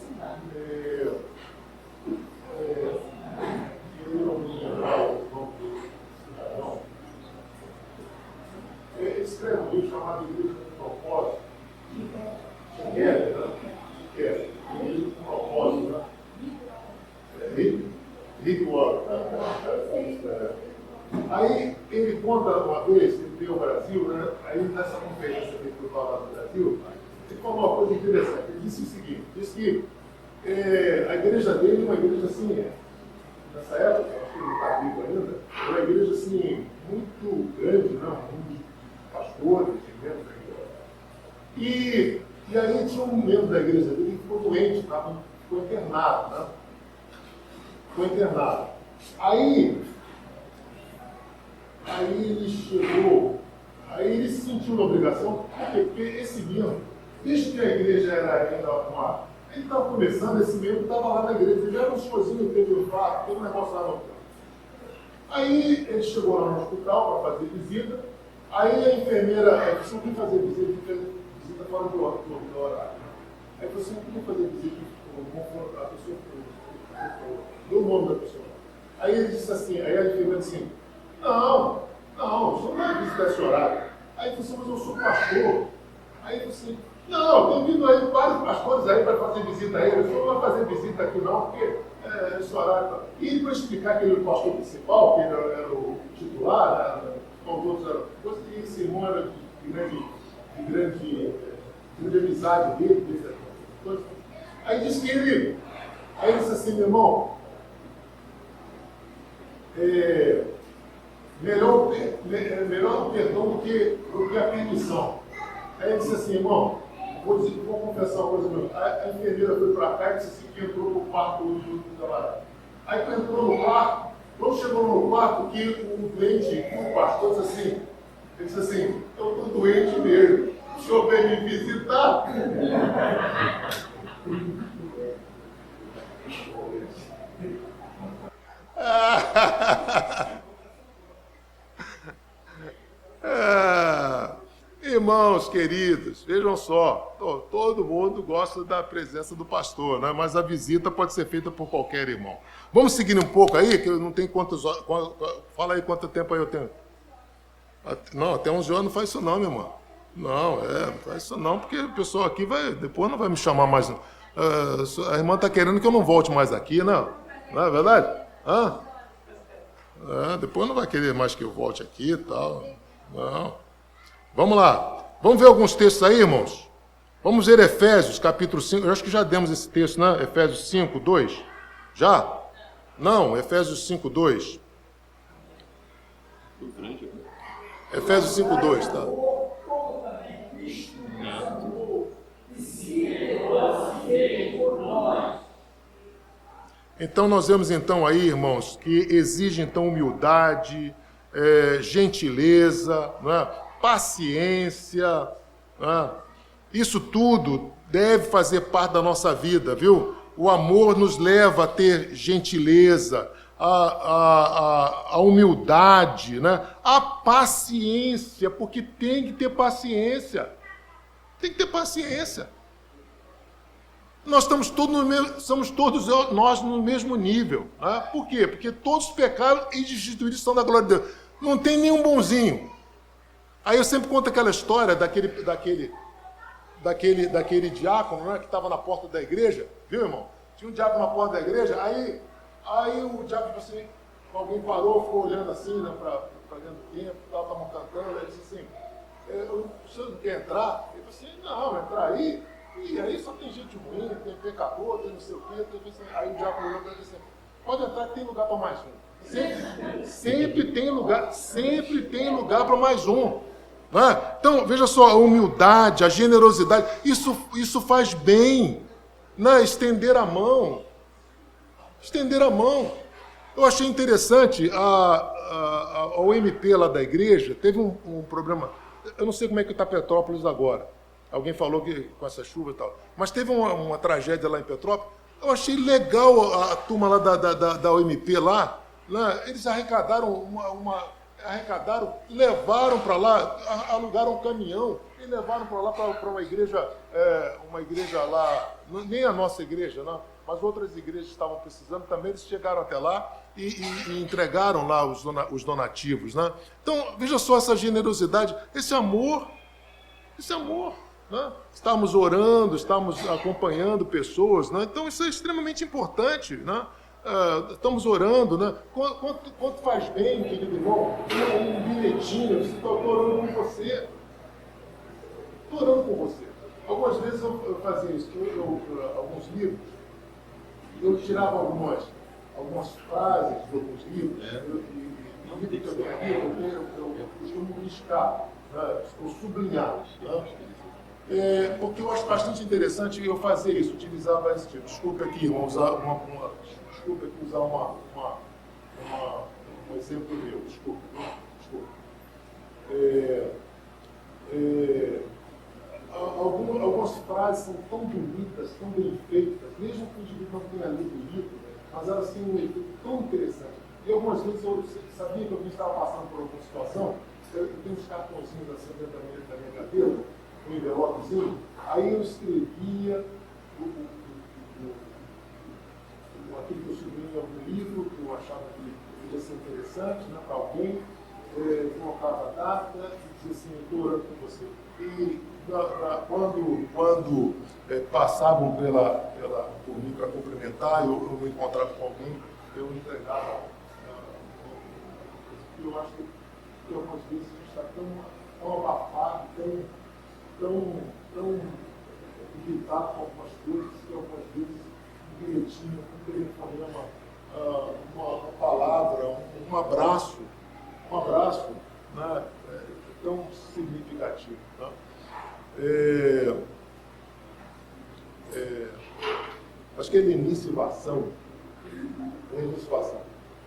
ele escreve um livro chamado Livro do Propósito. Livro do Propósito, né? Rick Warren. Aí ele conta uma vez, ele veio ao Brasil, né? Aí nessa conferência que ele foi falar no Brasil, ele falou uma coisa interessante. Ele disse o seguinte, disse que a igreja dele é uma igreja assim, nessa época, acho que ele não está vivo ainda, é uma igreja assim, muito grande, né? Muito pastores, membros da igreja. E aí tinha um membro da igreja dele que ficou doente, ficou internado, né? Ficou internado. Aí ele chegou, aí ele se sentiu na obrigação, porque esse membro, desde que a igreja era ainda uma... Ele estava começando, esse membro estava lá na igreja, ele já era um senhorzinho, teve um infarto, teve um negócio lá no hospital. Aí ele chegou lá no hospital para fazer visita, aí a enfermeira disse: não queria fazer visita fora do horário. Aí ele falou assim: não queria fazer visita, a pessoa deu o nome da pessoa. Aí ele disse assim, aí a enfermeira disse assim: não, o senhor não vai visitar esse horário. Aí ele falou assim: mas eu sou pastor. Aí ele falou assim: Não, tem vindo aí vários pastores aí para fazer visita a ele. Eu não vou fazer visita aqui não, porque esse horário. E para explicar que ele era o pastor principal, que ele era o titular, né? Com todos eram. E esse irmão era de grande amizade dele. Aí disse que ele. Aí ele disse assim, meu irmão, melhor o perdão do que a permissão. Aí ele disse assim, irmão, vou confessar uma coisa mesmo. A enfermeira foi para cá e disse assim que entrou no quarto hoje do camarada. Aí quando entrou no quarto, quando chegou no quarto, que o doente, o pastor disse assim, ele disse assim, eu estou doente mesmo, o senhor veio me visitar? Irmãos queridos, vejam só, todo mundo gosta da presença do pastor, né? Mas a visita pode ser feita por qualquer irmão. Vamos seguir um pouco aí, que eu não tenho quantos horas. Fala aí quanto tempo aí eu tenho. Não, até 11 horas não faz isso não, meu irmão. Não faz isso não, porque o pessoal aqui depois não vai me chamar mais. Não. A irmã está querendo que eu não volte mais aqui, não? Não é verdade? Depois não vai querer mais que eu volte aqui e tal. Não. Vamos lá. Vamos ver alguns textos aí, irmãos? Vamos ver Efésios, capítulo 5. Eu acho que já demos esse texto, né? Efésios 5, 2. Já? Não, Efésios 5, 2. Efésios 5, 2, tá? Então nós vemos então aí, irmãos, que exige então humildade, gentileza, né? Paciência, né? Isso tudo deve fazer parte da nossa vida, viu? O amor nos leva a ter gentileza, a humildade, né? A paciência, porque tem que ter paciência. Tem que ter paciência. Nós somos todos nós no mesmo nível. Né? Por quê? Porque todos pecaram e destituídos são da glória de Deus. Não tem nenhum bonzinho. Aí eu sempre conto aquela história daquele diácono, né, que estava na porta da igreja, viu, irmão? Tinha um diácono na porta da igreja, aí o diácono, assim, alguém parou, ficou olhando assim, né, para dentro do templo, estavam cantando, aí disse assim, o senhor não quer entrar? Ele disse assim, não, entrar aí? E aí só tem gente ruim, tem pecador, tem não sei o quê, aí o diácono olhou para ele assim, pode entrar que tem lugar para mais um. Sempre tem lugar para mais um. Né? Então, veja só, a humildade, a generosidade, isso faz bem, né? Estender a mão. Eu achei interessante, a OMP lá da igreja teve um problema, eu não sei como é que está Petrópolis agora, alguém falou que com essa chuva e tal, mas teve uma tragédia lá em Petrópolis, eu achei legal a turma lá da OMP lá, né? Eles arrecadaram levaram para lá, alugaram um caminhão e levaram para lá para uma igreja lá, nem a nossa igreja, não, mas outras igrejas estavam precisando também, eles chegaram até lá e entregaram lá os donativos. Né? Então, veja só essa generosidade, esse amor, né? Estamos orando, estamos acompanhando pessoas, né? Então isso é extremamente importante, né? Estamos orando, né? Quanto faz bem, querido irmão, um bilhetinho, estou orando com você. Estou orando com você. Algumas vezes eu fazia isso, alguns livros, eu tirava algumas frases de alguns livros, no livro que eu tenho aqui, eu costumo riscar, né? Ou sublinhar. Né? Porque eu acho bastante interessante eu fazer isso, utilizar esse tipo. Desculpe aqui, irmão, usar um exemplo meu, desculpe. Algumas frases são tão bonitas, tão bem feitas, mesmo que o indivíduo não tenha lido o livro, mas elas têm um efeito tão interessante. E algumas vezes eu sabia que alguém estava passando por alguma situação, eu tenho uns cartãozinhos assim dentro da minha cadeira, um envelopezinho, aí eu escrevia aquilo que eu escrevi em algum livro, que eu achava que podia ser interessante, né, para alguém, colocava a data, dizer assim, eu estou orando por você. E quando passavam por mim para cumprimentar, eu me encontrava com alguém, eu entregava. Eu acho que algumas vezes a gente está tão abafado, tão irritado com algumas coisas, que algumas vezes um bilhetinho, um telefonema, uma palavra, um abraço, né, tão significativo. Tá? Acho que é Lenice Vassão.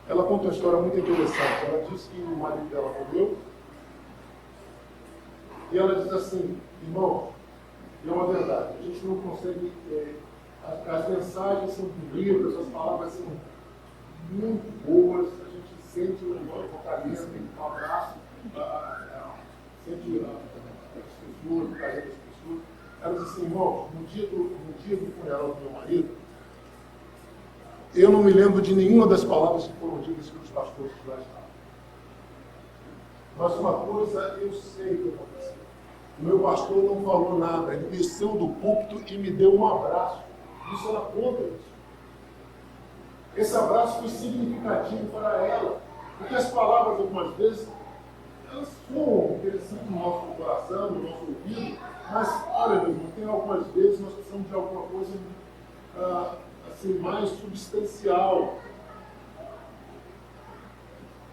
Ela conta uma história muito interessante. Ela disse que o marido dela morreu e ela diz assim, irmão, é uma verdade, a gente não consegue, as mensagens são bonitas, as palavras são muito boas, a gente sente o vocalista, um abraço, sente as pessoas, o carinho das pessoas. Ela diz assim, irmão, no dia do funeral do meu marido, eu não me lembro de nenhuma das palavras que foram ditas pelos pastores que lá estavam. Mas uma coisa eu sei que aconteceu. O meu pastor não falou nada, ele desceu do púlpito e me deu um abraço. Isso ela conta isso. Esse abraço foi significativo para ela, porque as palavras, algumas vezes, elas soam interessantes no nosso coração, no nosso ouvido, mas, olha, meu irmão, tem algumas vezes nós precisamos de alguma coisa assim, mais substancial.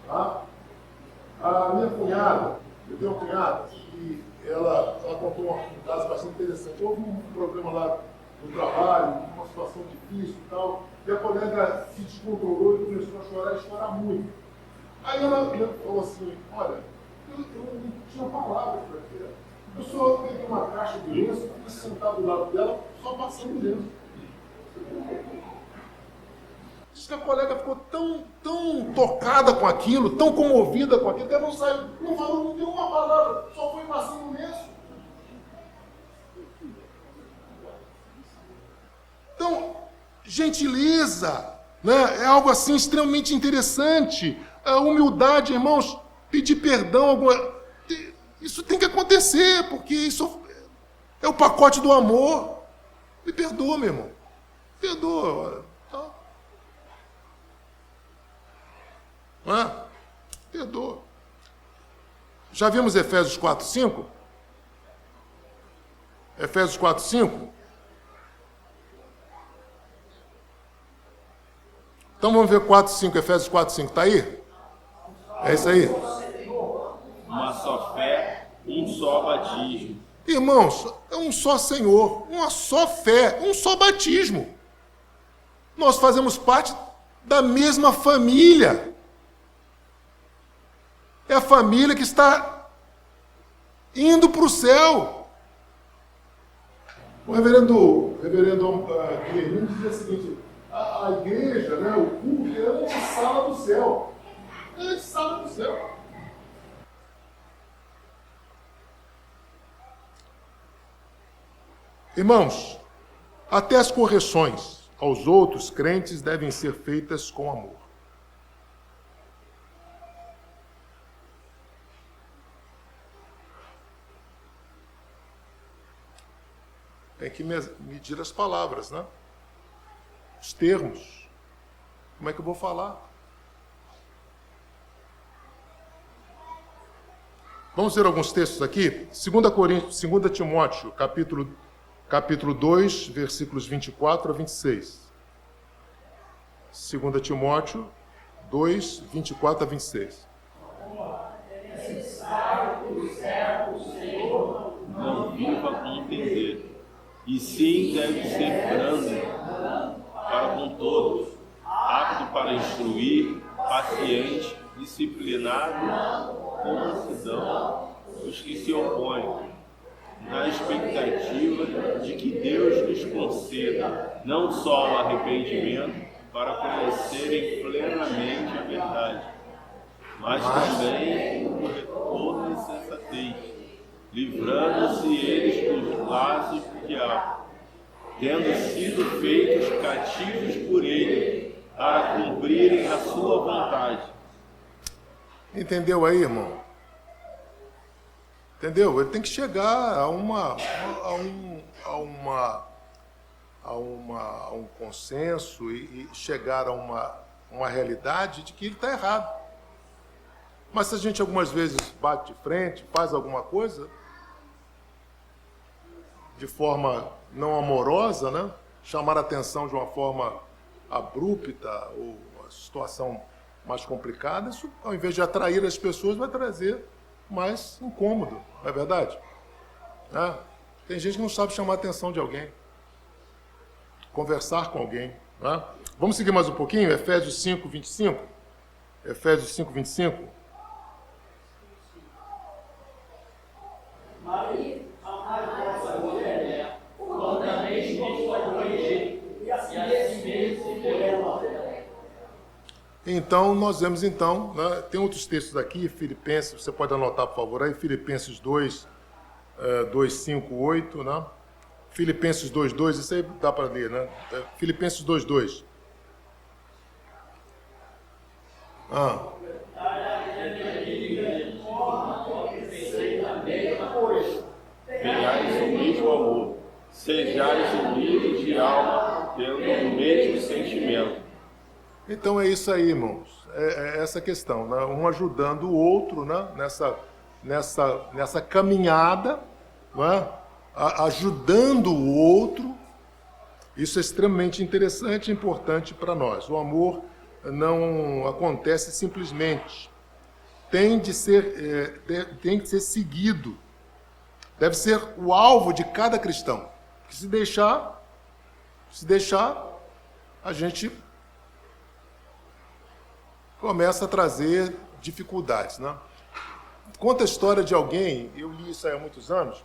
Tá? A minha cunhada, eu tenho uma cunhada, e ela contou um caso bastante interessante. Houve um problema lá no trabalho, uma situação difícil e tal, e a colega se descontrolou e começou a chorar muito. Aí ela falou assim, olha, eu não tinha palavras para aquilo. Eu só peguei uma caixa de lenço, fui sentado do lado dela, só passando lenço. Diz que a colega ficou tão tocada com aquilo, tão comovida com aquilo, que ela não saiu, não falou, não deu uma palavra, só foi passando lenço. Então, gentileza, né, é algo assim extremamente interessante. A humildade, irmãos, pedir perdão, isso tem que acontecer, porque isso é o pacote do amor. Me perdoa, meu irmão. Perdoa. Tá? Perdoa. Já vimos Efésios 4:5? Efésios 4:5? Então vamos ver 4:5, Efésios 4:5. Está aí? É isso aí? Uma só fé, um só batismo. Irmãos, é um só Senhor, uma só fé, um só batismo. Nós fazemos parte da mesma família. É a família que está indo para o céu. O reverendo Guilherme dizia o seguinte, a igreja, né, o culto, é uma sala do céu. É a sala do céu. Irmãos, até as correções aos outros crentes devem ser feitas com amor. Tem que medir as palavras, né? Os termos. Como é que eu vou falar? Vamos ver alguns textos aqui. 2 Timóteo, capítulo 2, versículos 24 a 26. 2 Timóteo 2, 24 a 26. Não viva com entender, e sim deve ser brando para com todos, apto para instruir, paciente, disciplinado, com mansidão, os que se opõem, na expectativa de que Deus lhes conceda não só o arrependimento para conhecerem plenamente a verdade, mas também o retorno e sensatez, livrando-se eles dos laços do diabo, tendo sido feitos cativos por ele, para cumprirem a sua vontade. Entendeu aí, irmão? Entendeu? Ele tem que chegar a um consenso e chegar a uma realidade de que ele está errado. Mas se a gente algumas vezes bate de frente, faz alguma coisa de forma não amorosa, né? Chamar a atenção de uma forma abrupta ou uma situação mais complicada, isso, ao invés de atrair as pessoas, vai trazer mais incômodo, não é verdade? Né? Tem gente que não sabe chamar a atenção de alguém, conversar com alguém. Né? Vamos seguir mais um pouquinho? Efésios 5, 25. Efésios 5, 25. Então, nós vemos, então, né, tem outros textos aqui, Filipenses, você pode anotar, por favor, aí, Filipenses 2, 2, 5, 8, né? Filipenses 2, 2, isso aí dá para ler, né? Filipenses 2, 2. Tenhais o mesmo amor, sejais unidos de alma, tendo o mesmo sentimento. Então é isso aí, irmãos. É essa questão, né? Um ajudando o outro, né? nessa caminhada, não é? Ajudando o outro. Isso é extremamente interessante e importante para nós. O amor não acontece simplesmente. Tem que ser seguido. Deve ser o alvo de cada cristão. Que se deixar, a gente começa a trazer dificuldades, né? Conta a história de alguém, eu li isso aí há muitos anos,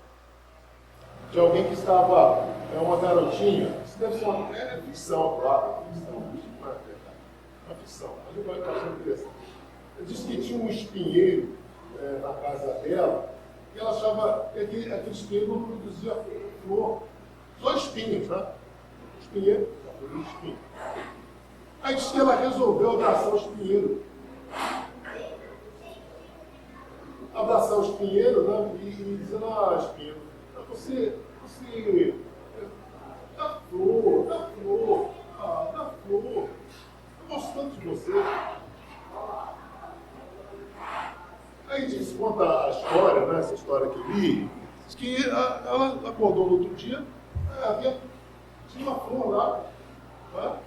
de alguém que estava, uma garotinha, isso deve ser uma ficção, claro, uma ficção, mas eu estou achando interessante. Ela disse que tinha um espinheiro na casa dela, e ela achava que aquele espinheiro não produzia flor, só espinhos, né? Espinheiro, só produz espinho. Aí disse que ela resolveu abraçar o espinheiro. Abraçar o espinheiro, né? E dizer, espinheiro, você dá flor, dá flor. Eu gosto tanto de você. Aí conta a história, né? Essa história que eu li, diz que ela acordou no outro dia, tinha uma flor lá, né?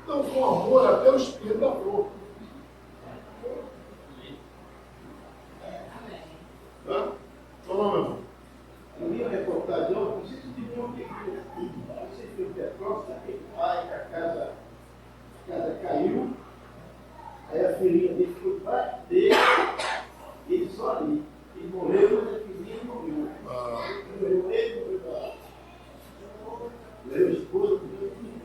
Então, com amor, até o espinheiro da flor. Tá? Fala, meu irmão. Eu vi a reportagem, não sei se de onde não sei se foi o Petrópolis, aquele pai que a casa caiu, aí a filhinha dele foi bater, ele só ali. Ele morreu, mas a filhinha morreu. Morreu ele, morreu a esposa, morreu o filho.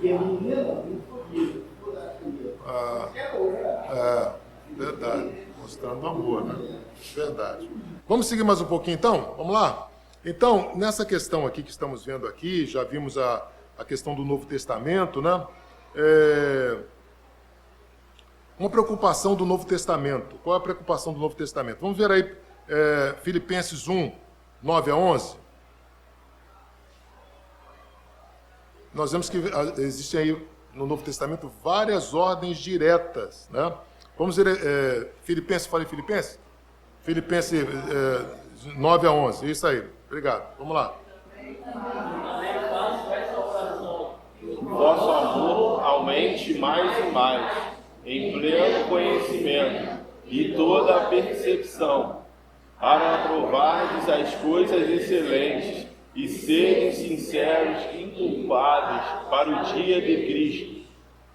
E a menina não foi ficou da filha. Verdade. Mostrando amor, né? Verdade. Vamos seguir mais um pouquinho, então? Vamos lá? Então, nessa questão aqui que estamos vendo aqui, já vimos a questão do Novo Testamento, né? Uma preocupação do Novo Testamento. Qual é a preocupação do Novo Testamento? Vamos ver aí Filipenses 1, 9 a 11. Nós vemos que existem aí no Novo Testamento várias ordens diretas, né? Vamos ver Filipenses, falei Filipenses? Filipenses 9 a 11, isso aí. Obrigado. Vamos lá. Vosso amor aumente mais e mais, em pleno conhecimento e toda a percepção, para aprovardes as coisas excelentes e serem sinceros, inculpados para o dia de Cristo,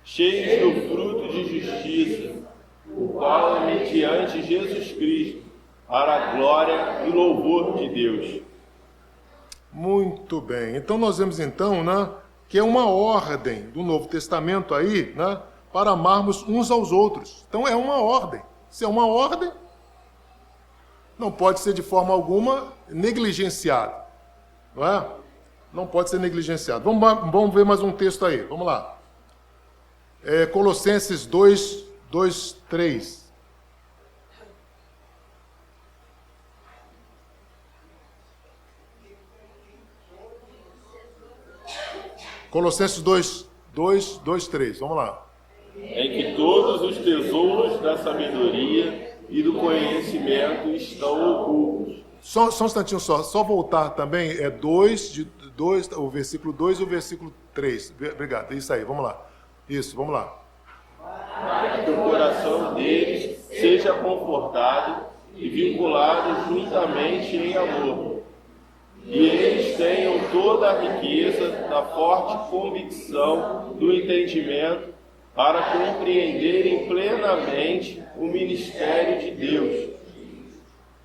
cheios do fruto de justiça, o qual é mediante Jesus Cristo, para a glória e louvor de Deus. Muito bem. Então nós vemos então, né, que é uma ordem do Novo Testamento aí, né, para amarmos uns aos outros. Então é uma ordem. Se é uma ordem, não pode ser de forma alguma negligenciado. Não é? Não pode ser negligenciado. Vamos ver mais um texto aí. Vamos lá. Colossenses 2, 3. Colossenses 2:3. Vamos lá. Em que todos os tesouros da sabedoria e do conhecimento estão ocultos. Só um instantinho só voltar também, o versículo 2 e o versículo 3. Obrigado, isso aí, vamos lá. Isso, vamos lá. Para que o coração deles seja confortado e vinculado juntamente em amor. E eles tenham toda a riqueza da forte convicção do entendimento para compreenderem plenamente o ministério de Deus.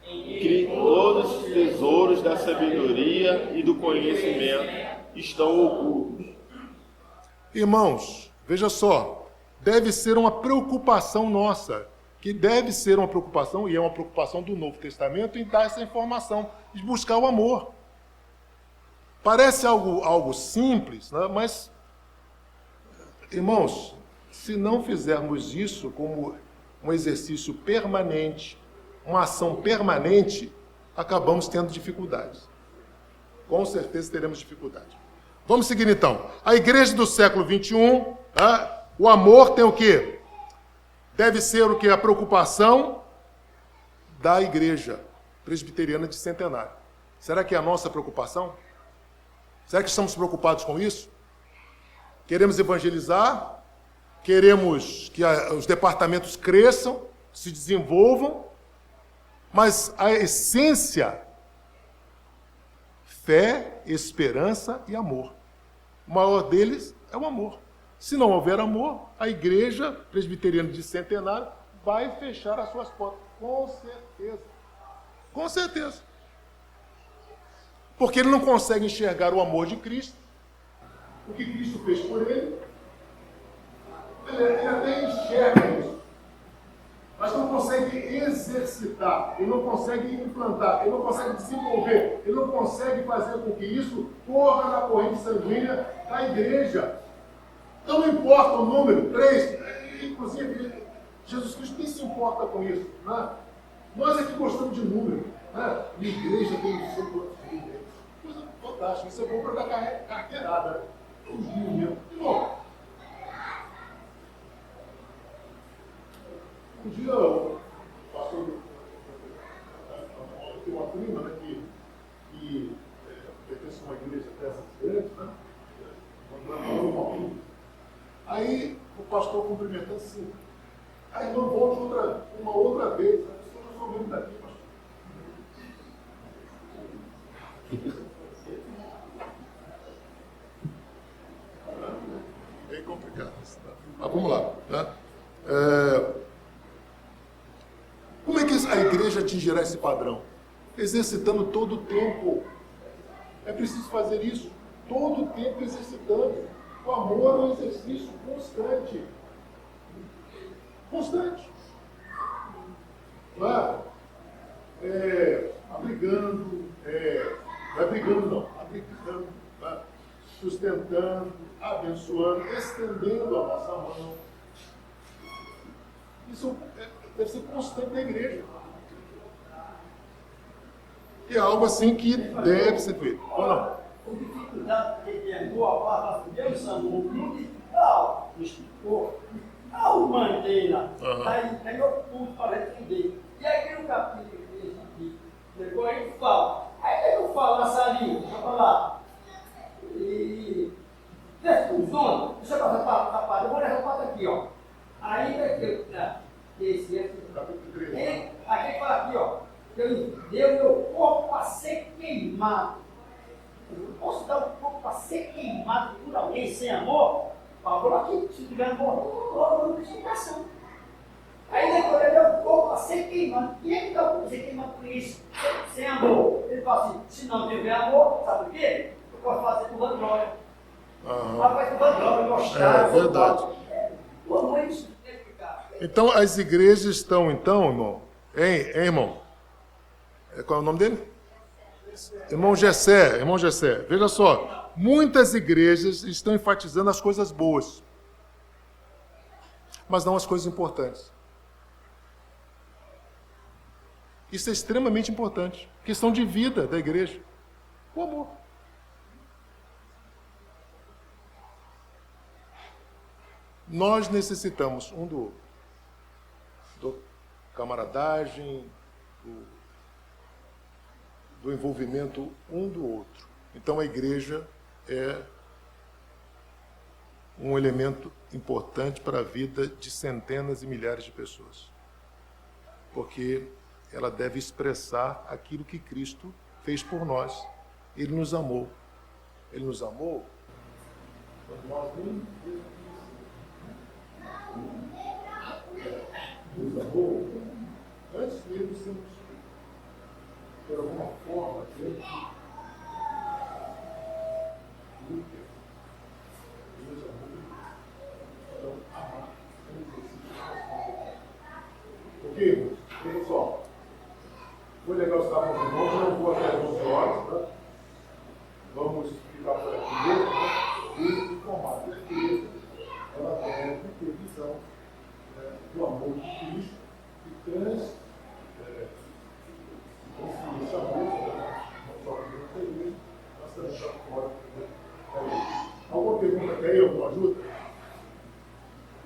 Que todos os tesouros da sabedoria e do conhecimento estão ocultos. Irmãos, veja só, deve ser uma preocupação nossa, que deve ser uma preocupação, e é uma preocupação do Novo Testamento, em dar essa informação, de buscar o amor. Parece algo simples, né? Mas, irmãos, se não fizermos isso como um exercício permanente, uma ação permanente, acabamos tendo dificuldades. Com certeza teremos dificuldade. Vamos seguir então. A igreja do século XXI, o amor tem o quê? Deve ser o quê? A preocupação da igreja presbiteriana de Centenário. Será que é a nossa preocupação? Será que estamos preocupados com isso? Queremos evangelizar? Queremos que os departamentos cresçam, se desenvolvam? Mas a essência, fé, esperança e amor. O maior deles é o amor. Se não houver amor, a igreja presbiteriana de Centenário vai fechar as suas portas. Com certeza. Com certeza. Porque ele não consegue enxergar o amor de Cristo, o que Cristo fez por ele. Ele até enxerga isso, mas não consegue exercitar, ele não consegue implantar, ele não consegue desenvolver, ele não consegue fazer com que isso corra na corrente sanguínea da igreja. Então não importa o número, 3, inclusive Jesus Cristo nem se importa com isso. Né? Nós é que gostamos de número. Né? Minha igreja tem não sei quantos mil. Coisa fantástica, isso é bom para dar carteirada. Né? Os mil mesmo. Bom, um dia o pastor tem uma prima, né, que pertence a uma igreja dessas grandes, né? Aí o pastor cumprimentando assim, a irmã volte uma outra vez, a pessoa já sou mesmo daqui, pastor. Bem complicado isso, né? Mas vamos lá, né? Como é que a igreja atingirá esse padrão? Exercitando todo o tempo. É preciso fazer isso. Todo o tempo exercitando. O amor é um exercício constante. Constante. Não é? Abrigando, não é brigando não, abrigando, né? Sustentando, abençoando, estendendo a nossa mão. Isso deve ser constante na igreja. É algo assim que deve ser feito. Ou não? Com dificuldade, porque é boa parte de Deus, amor, no digital, no escritor, a humanidade, tem outro ponto para entender. E aqui no capítulo que aqui, depois ele fala, aí ele fala essa língua, vai falar, e desfusão, deixa eu passar para a eu vou levar para aqui, ó. Ainda que esse Capítulo 3. aqui fala aqui, ó, Deus deu meu corpo para ser queimado. Eu não posso dar o corpo para ser queimado por alguém sem amor. Falou aqui, se tiver amor, não tem explicação. Aí depois ele deu o corpo para ser queimado. Quem é que dá o corpo para ser queimado por isso? Sem amor. Ele fala assim, se não tiver amor, sabe o quê? Eu posso fazer com vanglória. Mas faz com vanglória, gostar. É verdade. O amor é isso. Então as igrejas estão, irmão, hein, irmão? Qual é o nome dele? Irmão Gessé, veja só, muitas igrejas estão enfatizando as coisas boas, mas não as coisas importantes. Isso é extremamente importante. Questão de vida da igreja. O amor. Nós necessitamos um do outro. Do camaradagem, do envolvimento um do outro. Então a igreja é um elemento importante para a vida de centenas e milhares de pessoas. Porque ela deve expressar aquilo que Cristo fez por nós. Ele nos amou. Ele nos amou quando nós nem nos amou antes mesmo de sermos, de alguma forma, ele nos amou. Então, amar. Ok, irmãos? Pessoal, foi legal estar com os irmãos. Eu não vou até as 11 horas, tá? Vamos explicar por aqui mesmo, né? E informar que a igreja, ela deve ter visão do amor de Cristo que transfigura esse amor, não só dentro da igreja, mas também para fora da igreja. Alguma pergunta até aí? Alguma ajuda?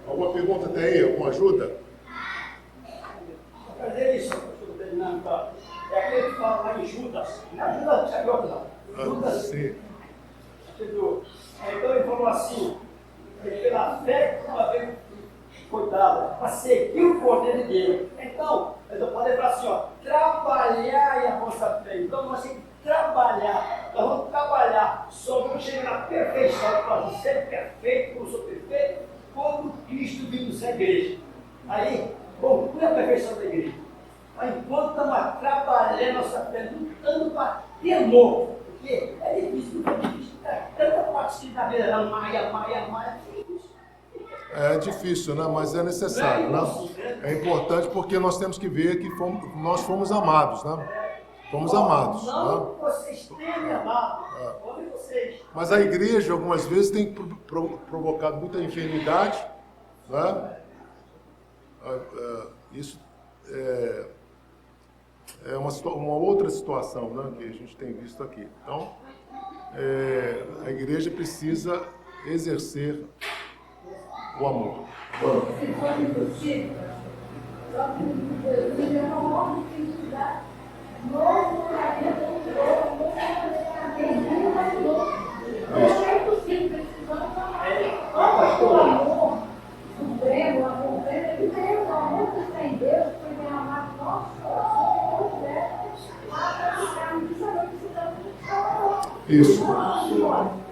Alguma pergunta até aí? Alguma ajuda? Cadê isso? Estou terminando, tá? É aquele que fala lá em Judas. Não é Judas Iscariote, não. Judas. Sim. Então ele falou assim: pela fé que uma vez foi dada, para seguir o Cordeiro de Deus. Então, eu posso falar assim: ó, trabalhar a vossa fé. Então, nós temos que trabalhar. Nós vamos trabalhar. Só vamos chegar na perfeição, para ser perfeito, como sou perfeito, quando Cristo vive nessa igreja. Aí, bom, qual é a perfeição da igreja? Mas enquanto estamos trabalhando nossa fé, lutando para ter amor, porque é difícil, tanta parte da vida, Maia. É difícil, né? Mas é necessário, né? É importante porque nós temos que ver que nós fomos amados, né? Fomos amados. Não, Né? vocês têm me amado. Olhem vocês. Mas a igreja, algumas vezes, tem provocado muita enfermidade, né? Isso é uma outra situação, né, que a gente tem visto aqui. Então, a igreja precisa exercer o amor. Se for impossível, só que Deus é uma ordem que nos dá novo caminho, não é impossível, precisamos amar. O amor supremo, o amor pleno, ele tem o amor que está em Deus, que ele amar nosso coração, Isso.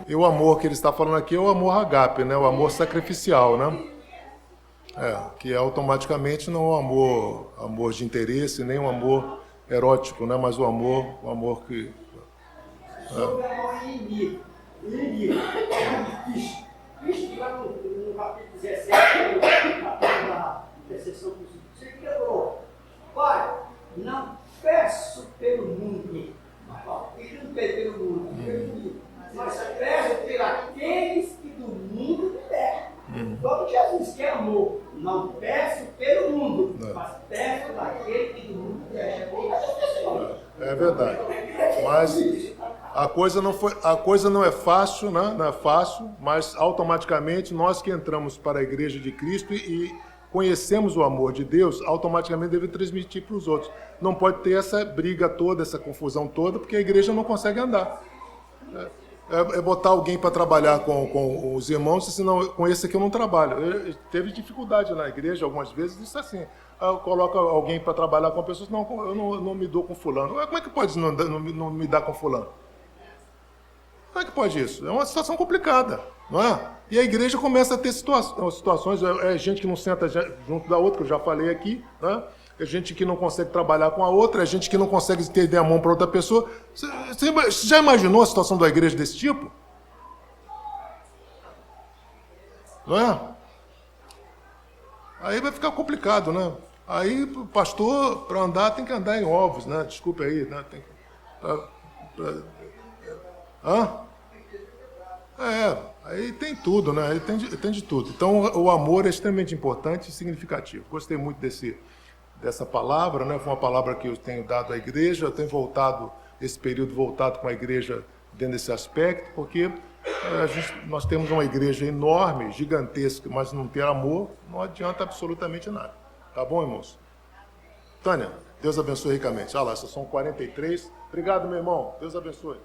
E o amor que ele está falando aqui é o amor agape, né? O amor sacrificial, né? Que automaticamente não é um amor de interesse, nem um amor erótico, né? Mas o amor que... Sobre o amor inimigo. Inimigo. É difícil. Cristo lá no capítulo 17, no capítulo da intercessão do Senhor. Você quebrou. Pai, não peço pelo mundo. Eu não peço pelo mundo. Mas peço por aqueles que do mundo me deram. Como Jesus que é amor. Não peço pelo mundo, mas peço daquele que do mundo me deram. É verdade. Mas a coisa não é fácil, né? Não é fácil, mas automaticamente nós que entramos para a igreja de Cristo e conhecemos o amor de Deus, automaticamente deve transmitir para os outros. Não pode ter essa briga toda, essa confusão toda, porque a igreja não consegue andar. É botar alguém para trabalhar com os irmãos, senão com esse aqui eu não trabalho. Teve dificuldade na igreja algumas vezes, isso assim. Coloca alguém para trabalhar com pessoas, não, eu não me dou com fulano. Como é que pode não me dar com fulano? Como é que pode isso? É uma situação complicada, não é? E a igreja começa a ter situações, gente que não senta junto da outra, que eu já falei aqui, né? É gente que não consegue trabalhar com a outra, é gente que não consegue estender a mão para outra pessoa. Você já imaginou a situação da igreja desse tipo? Não é? Aí vai ficar complicado, né? Aí o pastor, para andar, tem que andar em ovos, né? Desculpe aí, né? Tem que... Aí tem tudo, né? Aí tem de tudo. Então o amor é extremamente importante e significativo. Gostei muito dessa palavra, né? Foi uma palavra que eu tenho dado à igreja, eu tenho esse período voltado com a igreja dentro desse aspecto, porque Nós temos uma igreja enorme, gigantesca, mas não ter amor não adianta absolutamente nada. Tá bom, irmãos? Tânia, Deus abençoe ricamente. Olha lá, são 43. Obrigado, meu irmão. Deus abençoe.